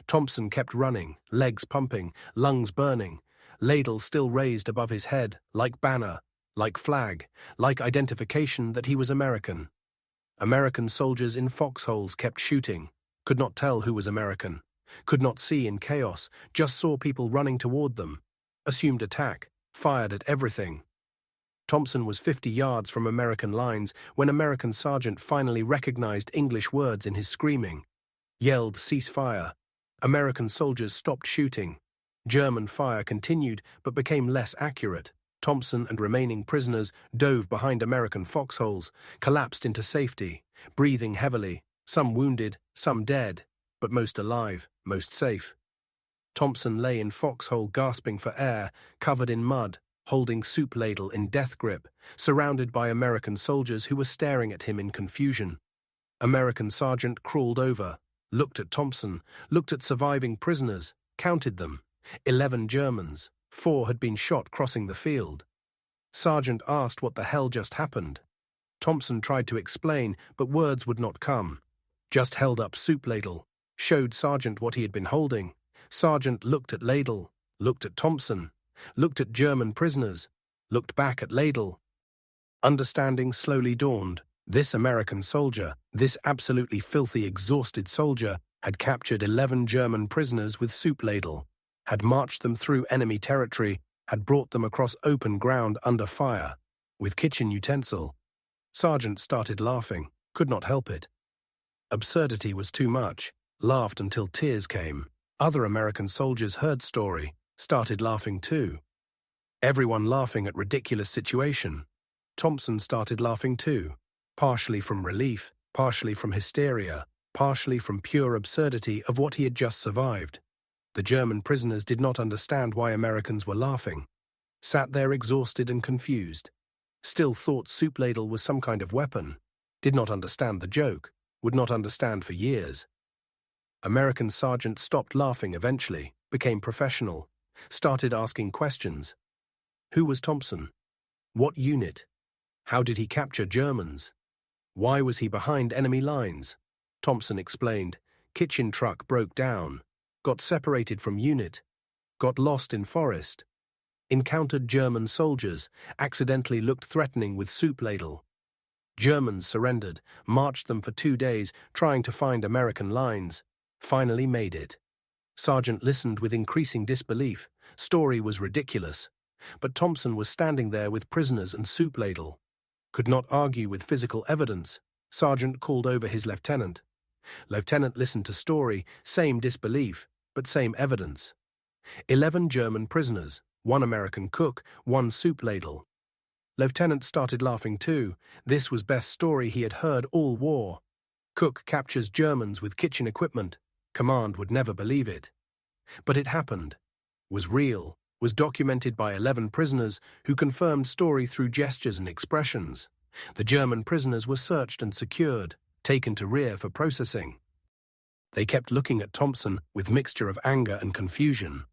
Thompson kept running, legs pumping, lungs burning, ladle still raised above his head, like banner, like flag, like identification that he was American. American soldiers in foxholes kept shooting, could not tell who was American. Could not see in chaos, just saw people running toward them. Assumed attack, fired at everything. Thompson was 50 yards from American lines when American sergeant finally recognized English words in his screaming. Yelled, cease fire. American soldiers stopped shooting. German fire continued but became less accurate. Thompson and remaining prisoners dove behind American foxholes, collapsed into safety, breathing heavily, some wounded, some dead, but most alive, most safe. Thompson lay in foxhole gasping for air, covered in mud, holding soup ladle in death grip, surrounded by American soldiers who were staring at him in confusion. American sergeant crawled over, looked at Thompson, looked at surviving prisoners, counted them. 11 Germans, 4 had been shot crossing the field. Sergeant asked what the hell just happened. Thompson tried to explain, but words would not come. Just held up soup ladle, showed Sergeant what he had been holding. Sergeant looked at ladle, looked at Thompson, looked at German prisoners, looked back at ladle. Understanding slowly dawned. This American soldier, this absolutely filthy, exhausted soldier, had captured 11 German prisoners with soup ladle, had marched them through enemy territory, had brought them across open ground under fire, with kitchen utensil. Sergeant started laughing, could not help it. Absurdity was too much, laughed until tears came. Other American soldiers heard story, started laughing too. Everyone laughing at ridiculous situation. Thompson started laughing too, partially from relief, partially from hysteria, partially from pure absurdity of what he had just survived. The German prisoners did not understand why Americans were laughing. Sat there exhausted and confused. Still thought soup ladle was some kind of weapon. Did not understand the joke. Would not understand for years. American sergeant stopped laughing eventually, became professional, started asking questions. Who was Thompson? What unit? How did he capture Germans? Why was he behind enemy lines? Thompson explained. Kitchen truck broke down. Got separated from unit. Got lost in forest. Encountered German soldiers, accidentally looked threatening with soup ladle. Germans surrendered, marched them for 2 days, trying to find American lines. Finally made it. Sergeant listened with increasing disbelief. Story was ridiculous. But Thompson was standing there with prisoners and soup ladle. Could not argue with physical evidence. Sergeant called over his lieutenant. Lieutenant listened to story, same disbelief, but same evidence. 11 German prisoners, 1 American cook, 1 soup ladle. Lieutenant started laughing too. This was best story he had heard all war. Cook captures Germans with kitchen equipment. Command would never believe it. But it happened. Was real. Was documented by 11 prisoners who confirmed story through gestures and expressions. The German prisoners were searched and secured, taken to rear for processing. They kept looking at Thompson with mixture of anger and confusion.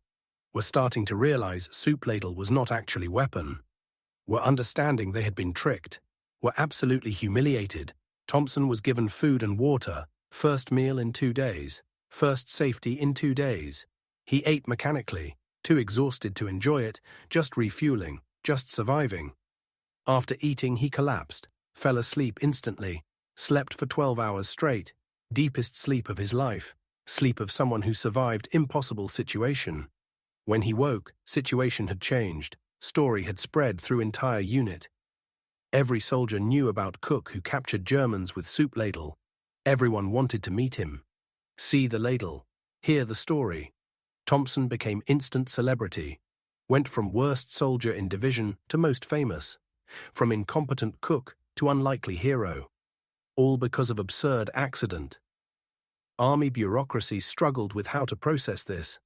Were starting to realize soup ladle was not actually weapon. Were understanding they had been tricked. Were absolutely humiliated. Thompson was given food and water, first meal in 2 days, first safety in 2 days. He ate mechanically, too exhausted to enjoy it, just refueling, just surviving. After eating he collapsed, fell asleep instantly, slept for 12 hours straight, deepest sleep of his life, sleep of someone who survived impossible situation. When he woke, situation had changed, story had spread through entire unit. Every soldier knew about Cook who captured Germans with soup ladle. Everyone wanted to meet him. See the ladle, hear the story. Thompson became instant celebrity, went from worst soldier in division to most famous, from incompetent cook to unlikely hero. All because of absurd accident. Army bureaucracy struggled with how to process this.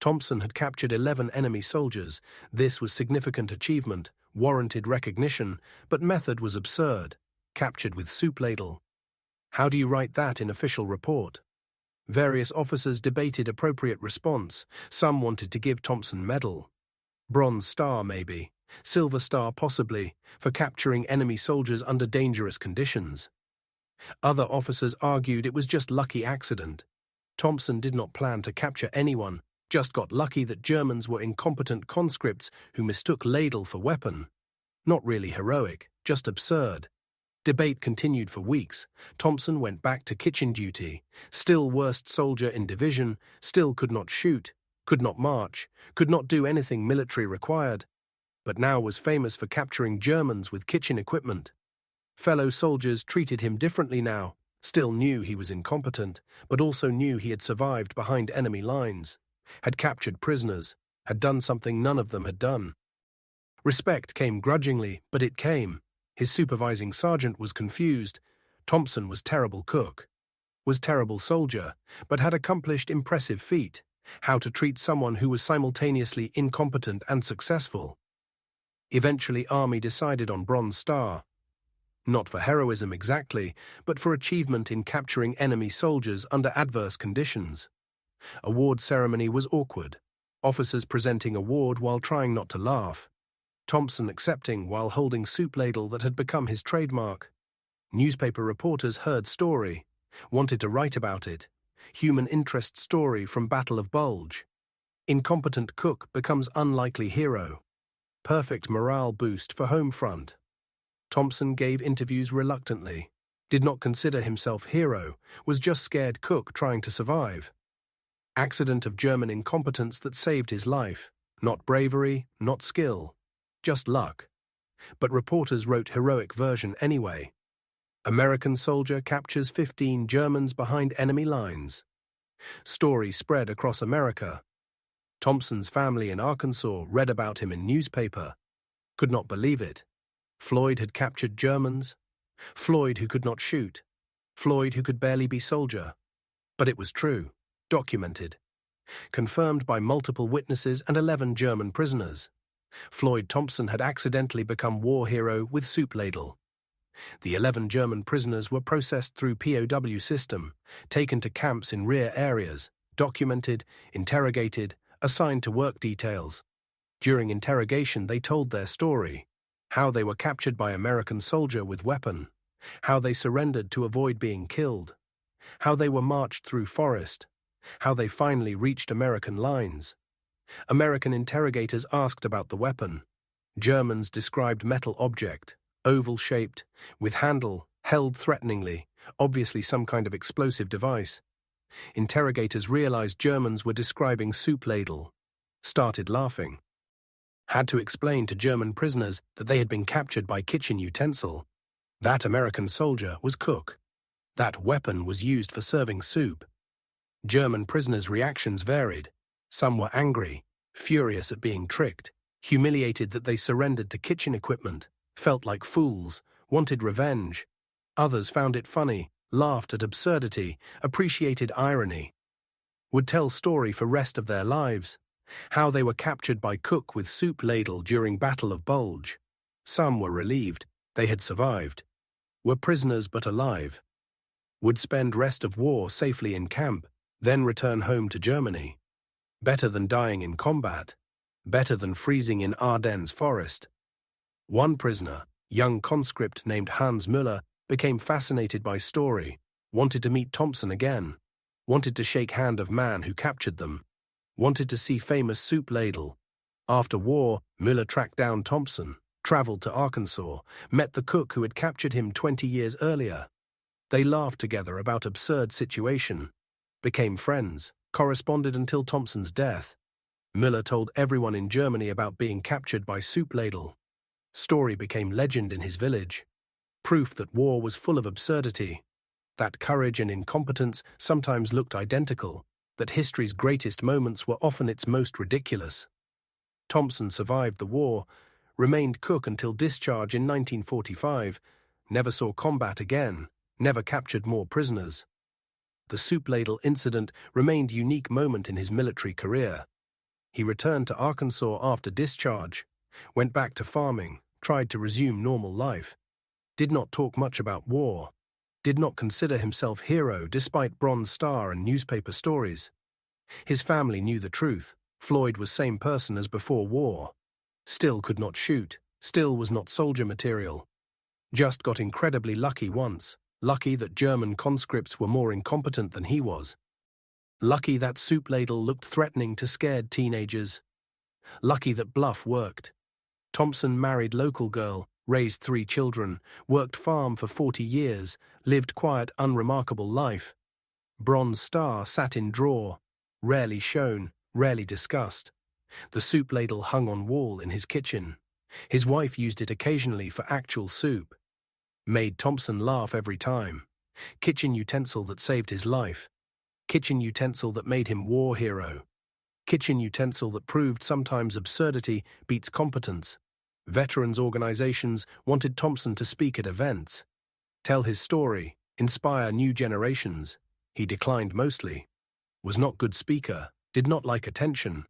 Thompson had captured 11 enemy soldiers. This was significant achievement, warranted recognition, but method was absurd. Captured with soup ladle. How do you write that in official report? Various officers debated appropriate response. Some wanted to give Thompson medal. Bronze Star maybe, Silver Star possibly, for capturing enemy soldiers under dangerous conditions. Other officers argued it was just lucky accident. Thompson did not plan to capture anyone, just got lucky that Germans were incompetent conscripts who mistook ladle for weapon. Not really heroic, just absurd. Debate continued for weeks. Thompson went back to kitchen duty, still worst soldier in division, still could not shoot, could not march, could not do anything military required, but now was famous for capturing Germans with kitchen equipment. Fellow soldiers treated him differently now, still knew he was incompetent, but also knew he had survived behind enemy lines, had captured prisoners, had done something none of them had done. Respect came grudgingly, but it came. His supervising sergeant was confused. Thompson was terrible cook, was terrible soldier, but had accomplished impressive feat, how to treat someone who was simultaneously incompetent and successful. Eventually Army decided on Bronze Star. Not for heroism exactly, but for achievement in capturing enemy soldiers under adverse conditions. Award ceremony was awkward. Officers presenting award while trying not to laugh. Thompson accepting while holding soup ladle that had become his trademark. Newspaper reporters heard story, wanted to write about it. Human interest story from Battle of Bulge. Incompetent cook becomes unlikely hero. Perfect morale boost for home front. Thompson gave interviews reluctantly, did not consider himself hero, was just scared cook trying to survive. Accident of German incompetence that saved his life. Not bravery, not skill. Just luck. But reporters wrote heroic version anyway. American soldier captures 15 Germans behind enemy lines. Story spread across America. Thompson's family in Arkansas read about him in newspaper. Could not believe it. Floyd had captured Germans. Floyd who could not shoot. Floyd who could barely be soldier. But it was true. Documented. Confirmed by multiple witnesses and 11 German prisoners. Floyd Thompson had accidentally become war hero with SOUP LADLE. The 11 German prisoners were processed through POW system, taken to camps in rear areas, documented, interrogated, assigned to work details. During interrogation they told their story, how they were captured by American soldier with weapon, how they surrendered to avoid being killed, how they were marched through forest, how they finally reached American lines. American interrogators asked about the weapon. Germans described metal object, oval-shaped, with handle, held threateningly, obviously some kind of explosive device. Interrogators realized Germans were describing SOUP LADLE. Started laughing. Had to explain to German prisoners that they had been captured by kitchen utensil. That American soldier was cook. That weapon was used for serving soup. German prisoners' reactions varied. Some were angry, furious at being tricked, humiliated that they surrendered to kitchen equipment, felt like fools, wanted revenge. Others found it funny, laughed at absurdity, appreciated irony. Would tell story for rest of their lives. How they were captured by cook with SOUP LADLE during Battle of Bulge. Some were relieved, they had survived. Were prisoners but alive. Would spend rest of war safely in camp, then return home to Germany. Better than dying in combat. Better than freezing in Ardennes forest. One prisoner, young conscript named Hans Müller, became fascinated by story, wanted to meet Thompson again, wanted to shake hand of man who captured them, wanted to see famous SOUP LADLE. After war, Müller tracked down Thompson, traveled to Arkansas, met the cook who had captured him 20 years earlier. They laughed together about absurd situation, became friends, corresponded until Thompson's death. Müller told everyone in Germany about being captured by SOUP LADLE. Story became legend in his village. Proof that war was full of absurdity, that courage and incompetence sometimes looked identical, that history's greatest moments were often its most ridiculous. Thompson survived the war, remained cook until discharge in 1945, never saw combat again, never captured more prisoners. The SOUP LADLE incident remained a unique moment in his military career. He returned to Arkansas after discharge, went back to farming, tried to resume normal life, did not talk much about war, did not consider himself hero despite Bronze Star and newspaper stories. His family knew the truth. Floyd was same person as before war. Still could not shoot, still was not soldier material. Just got incredibly lucky once, lucky that German conscripts were more incompetent than he was. Lucky that SOUP LADLE looked threatening to scared teenagers. Lucky that bluff worked. Thompson married local girl, raised 3 children, worked farm for 40 years, lived quiet, unremarkable life. Bronze Star sat in drawer, rarely shown, rarely discussed. The SOUP LADLE hung on wall in his kitchen. His wife used it occasionally for actual soup. Made Thompson laugh every time. Kitchen utensil that saved his life. Kitchen utensil that made him war hero. Kitchen utensil that proved sometimes absurdity beats competence. Veterans organizations wanted Thompson to speak at events, tell his story, inspire new generations. He declined mostly. Was not good speaker, did not like attention.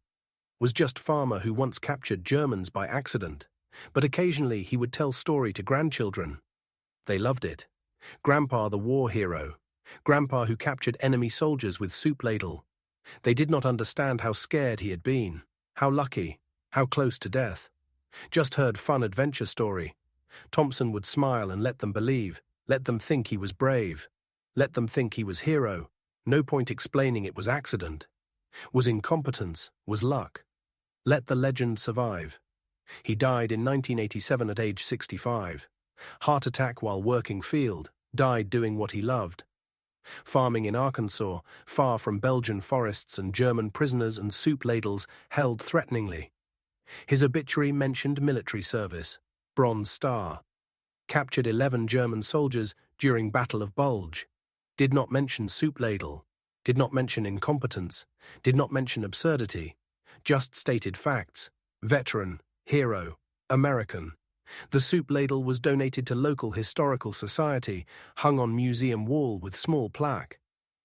Was just farmer who once captured Germans by accident, but occasionally he would tell story to grandchildren. They loved it. Grandpa the war hero. Grandpa who captured enemy soldiers with SOUP LADLE. They did not understand how scared he had been, how lucky, how close to death. Just heard fun adventure story. Thompson would smile and let them believe, Let them think he was brave. Let them think he was hero. No point explaining it was accident. Was incompetence, was luck. Let the legend survive. He died in 1987 at age 65. Heart attack while working field, died doing what he loved. Farming in Arkansas, far from Belgian forests and German prisoners and soup ladles held threateningly. His obituary mentioned military service, Bronze Star. Captured 11 German soldiers during Battle of Bulge. Did not mention soup ladle. Did not mention incompetence. Did not mention absurdity. Just stated facts. Veteran, hero, American. The soup ladle was donated to local historical society, hung on museum wall with small plaque.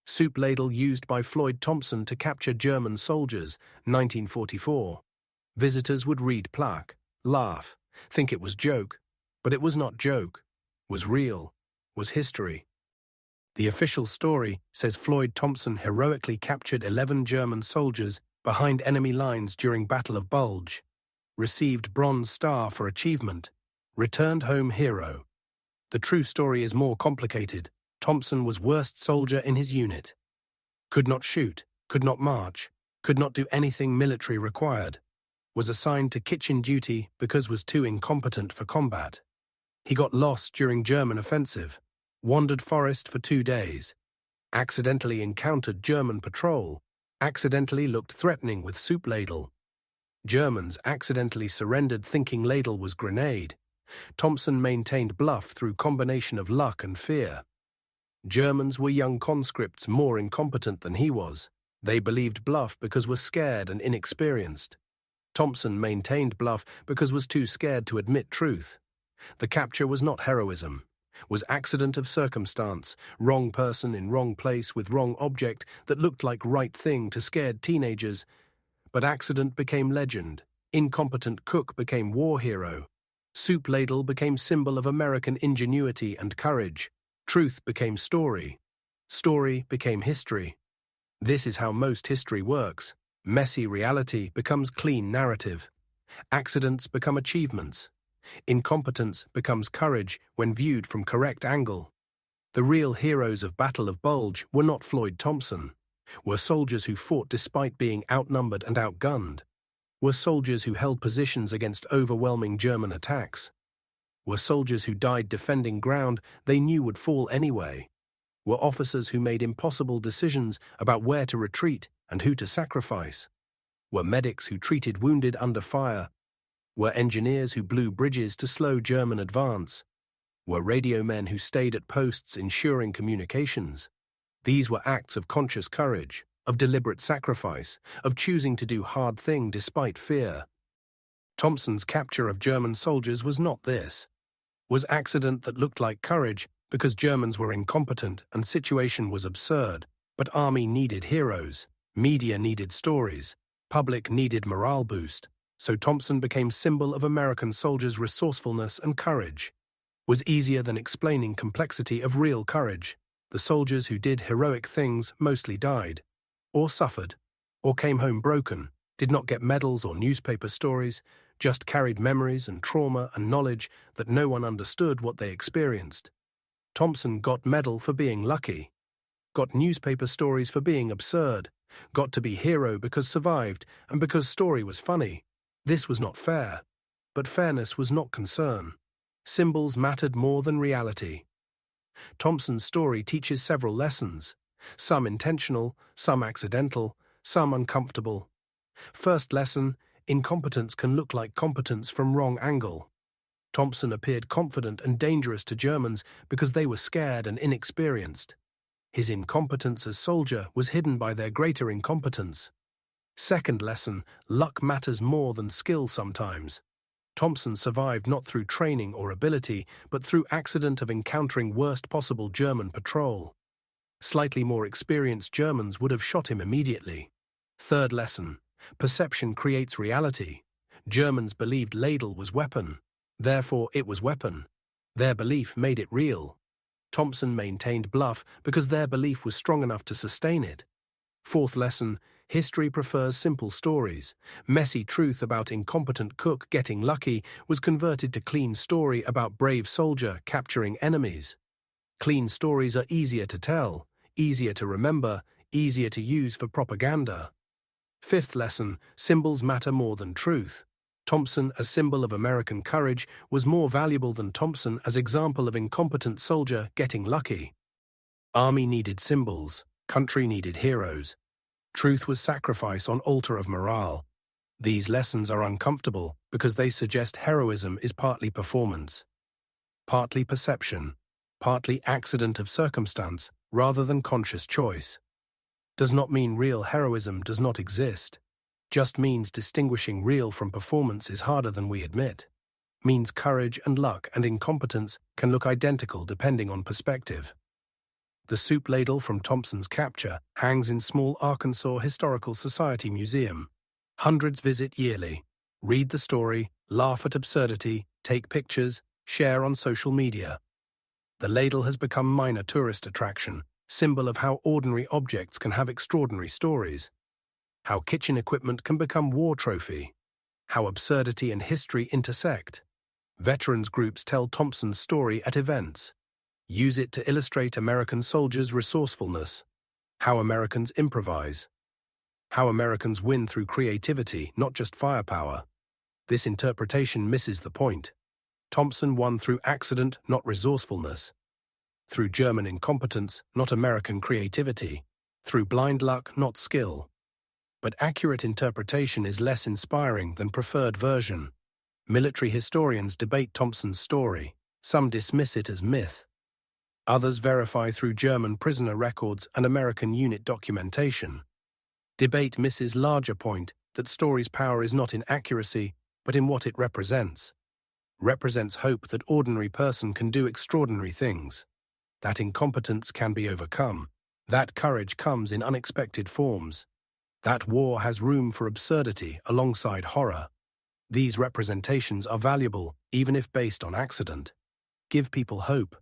Soup ladle used by Floyd Thompson to capture German soldiers, 1944. Visitors would read plaque, laugh, think it was joke, but it was not joke, was real, was history. The official story says Floyd Thompson heroically captured 11 German soldiers behind enemy lines during Battle of Bulge, received Bronze Star for achievement, returned home hero. The true story is more complicated. Thompson was worst soldier in his unit. Could not shoot, could not march, could not do anything military required. Was assigned to kitchen duty because was too incompetent for combat. He got lost during German offensive, wandered forest for 2 days, accidentally encountered German patrol, accidentally looked threatening with soup ladle. Germans accidentally surrendered thinking ladle was grenade. Thompson maintained bluff through combination of luck and fear. Germans were young conscripts more incompetent than he was. They believed bluff because were scared and inexperienced. Thompson maintained bluff because was too scared to admit truth. The capture was not heroism, was accident of circumstance, wrong person in wrong place with wrong object that looked like right thing to scared teenagers. But accident became legend, incompetent cook became war hero, soup ladle became symbol of American ingenuity and courage, truth became story became history. This is how most history works. Messy reality becomes clean narrative. Accidents become achievements. Incompetence becomes courage when viewed from correct angle. The real heroes of Battle of Bulge were not Floyd Thompson, were soldiers who fought despite being outnumbered and outgunned, were soldiers who held positions against overwhelming German attacks, were soldiers who died defending ground they knew would fall anyway, were officers who made impossible decisions about where to retreat and who to sacrifice, were medics who treated wounded under fire, were engineers who blew bridges to slow German advance, were radio men who stayed at posts ensuring communications. These were acts of conscious courage, of deliberate sacrifice, of choosing to do hard thing despite fear. Thompson's capture of German soldiers was not this. Was accident that looked like courage because Germans were incompetent and situation was absurd, but army needed heroes, media needed stories, public needed morale boost, so Thompson became symbol of American soldiers' resourcefulness and courage. Was easier than explaining complexity of real courage. The soldiers who did heroic things mostly died, or suffered, or came home broken, did not get medals or newspaper stories, just carried memories and trauma and knowledge that no one understood what they experienced. Thompson got medal for being lucky, got newspaper stories for being absurd, got to be hero because survived and because story was funny. This was not fair, but fairness was not concern. Symbols mattered more than reality. Thompson's story teaches several lessons, some intentional, some accidental, some uncomfortable. First lesson, incompetence can look like competence from wrong angle. Thompson appeared confident and dangerous to Germans because they were scared and inexperienced. His incompetence as soldier was hidden by their greater incompetence. Second lesson, luck matters more than skill sometimes. Thompson survived not through training or ability, but through accident of encountering worst possible German patrol. Slightly more experienced Germans would have shot him immediately. Third lesson, perception creates reality. Germans believed ladle was weapon, therefore it was weapon. Their belief made it real. Thompson maintained bluff because their belief was strong enough to sustain it. Fourth lesson, history prefers simple stories. Messy truth about incompetent cook getting lucky was converted to clean story about brave soldier capturing enemies. Clean stories are easier to tell, easier to remember, easier to use for propaganda. Fifth lesson, symbols matter more than truth. Thompson, as symbol of American courage, was more valuable than Thompson as example of incompetent soldier getting lucky. Army needed symbols, country needed heroes. Truth was sacrifice on altar of morale. These lessons are uncomfortable because they suggest heroism is partly performance, partly perception, partly accident of circumstance rather than conscious choice. Does not mean real heroism does not exist. Just means distinguishing real from performance is harder than we admit. Means courage and luck and incompetence can look identical depending on perspective. The soup ladle from Thompson's capture hangs in small Arkansas Historical Society Museum. Hundreds visit yearly. Read the story, laugh at absurdity, take pictures, share on social media. The ladle has become minor tourist attraction, symbol of how ordinary objects can have extraordinary stories. How kitchen equipment can become war trophy. How absurdity and history intersect. Veterans groups tell Thompson's story at events. Use it to illustrate American soldiers' resourcefulness. How Americans improvise. How Americans win through creativity, not just firepower. This interpretation misses the point. Thompson won through accident, not resourcefulness. Through German incompetence, not American creativity. Through blind luck, not skill. But accurate interpretation is less inspiring than preferred version. Military historians debate Thompson's story. Some dismiss it as myth. Others verify through German prisoner records and American unit documentation. Debate misses larger point that story's power is not in accuracy, but in what it represents. Represents hope that ordinary person can do extraordinary things. That incompetence can be overcome. That courage comes in unexpected forms. That war has room for absurdity alongside horror. These representations are valuable, even if based on accident. Give people hope.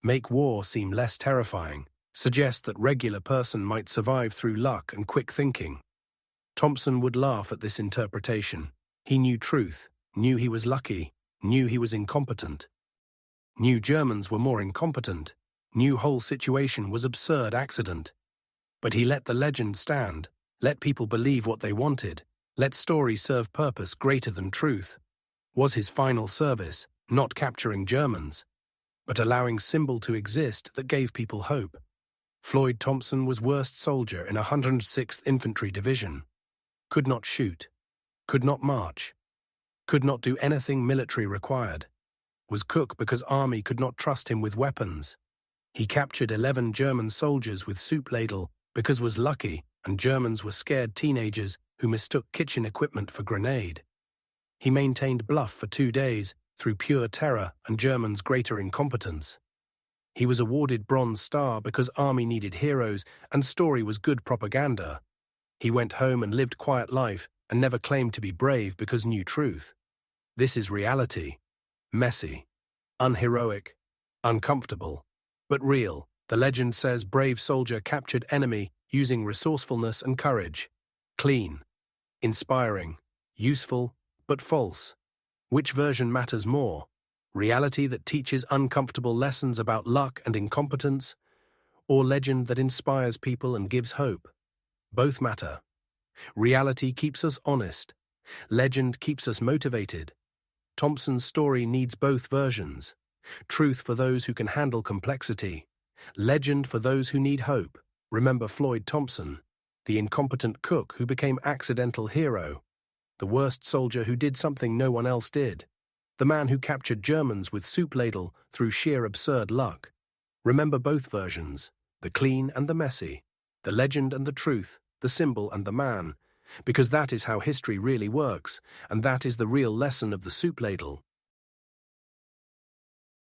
Make war seem less terrifying. Suggest that regular person might survive through luck and quick thinking. Thompson would laugh at this interpretation. He knew truth, knew he was lucky, knew he was incompetent. Knew Germans were more incompetent. Knew whole situation was absurd accident. But he let the legend stand. Let people believe what they wanted. Let story serve purpose greater than truth. Was his final service, not capturing Germans, but allowing symbol to exist that gave people hope. Floyd Thompson was worst soldier in 106th Infantry Division. Could not shoot. Could not march. Could not do anything military required. Was cook because army could not trust him with weapons. He captured 11 German soldiers with soup ladle because was lucky and Germans were scared teenagers who mistook kitchen equipment for grenade. He maintained bluff for 2 days through pure terror and Germans' greater incompetence. He was awarded Bronze Star because army needed heroes and story was good propaganda. He went home and lived quiet life and never claimed to be brave because knew truth. This is reality. Messy, unheroic, uncomfortable, but real. The legend says brave soldier captured enemy using resourcefulness and courage. Clean, inspiring, useful, but false. Which version matters more? Reality that teaches uncomfortable lessons about luck and incompetence, or legend that inspires people and gives hope? Both matter. Reality keeps us honest. Legend keeps us motivated. Thompson's story needs both versions. Truth for those who can handle complexity. Legend for those who need hope. Remember Floyd Thompson, the incompetent cook who became accidental hero. The worst soldier who did something no one else did. The man who captured Germans with soup ladle through sheer absurd luck. Remember both versions, the clean and the messy, the legend and the truth, the symbol and the man, because that is how history really works, and that is the real lesson of the soup ladle.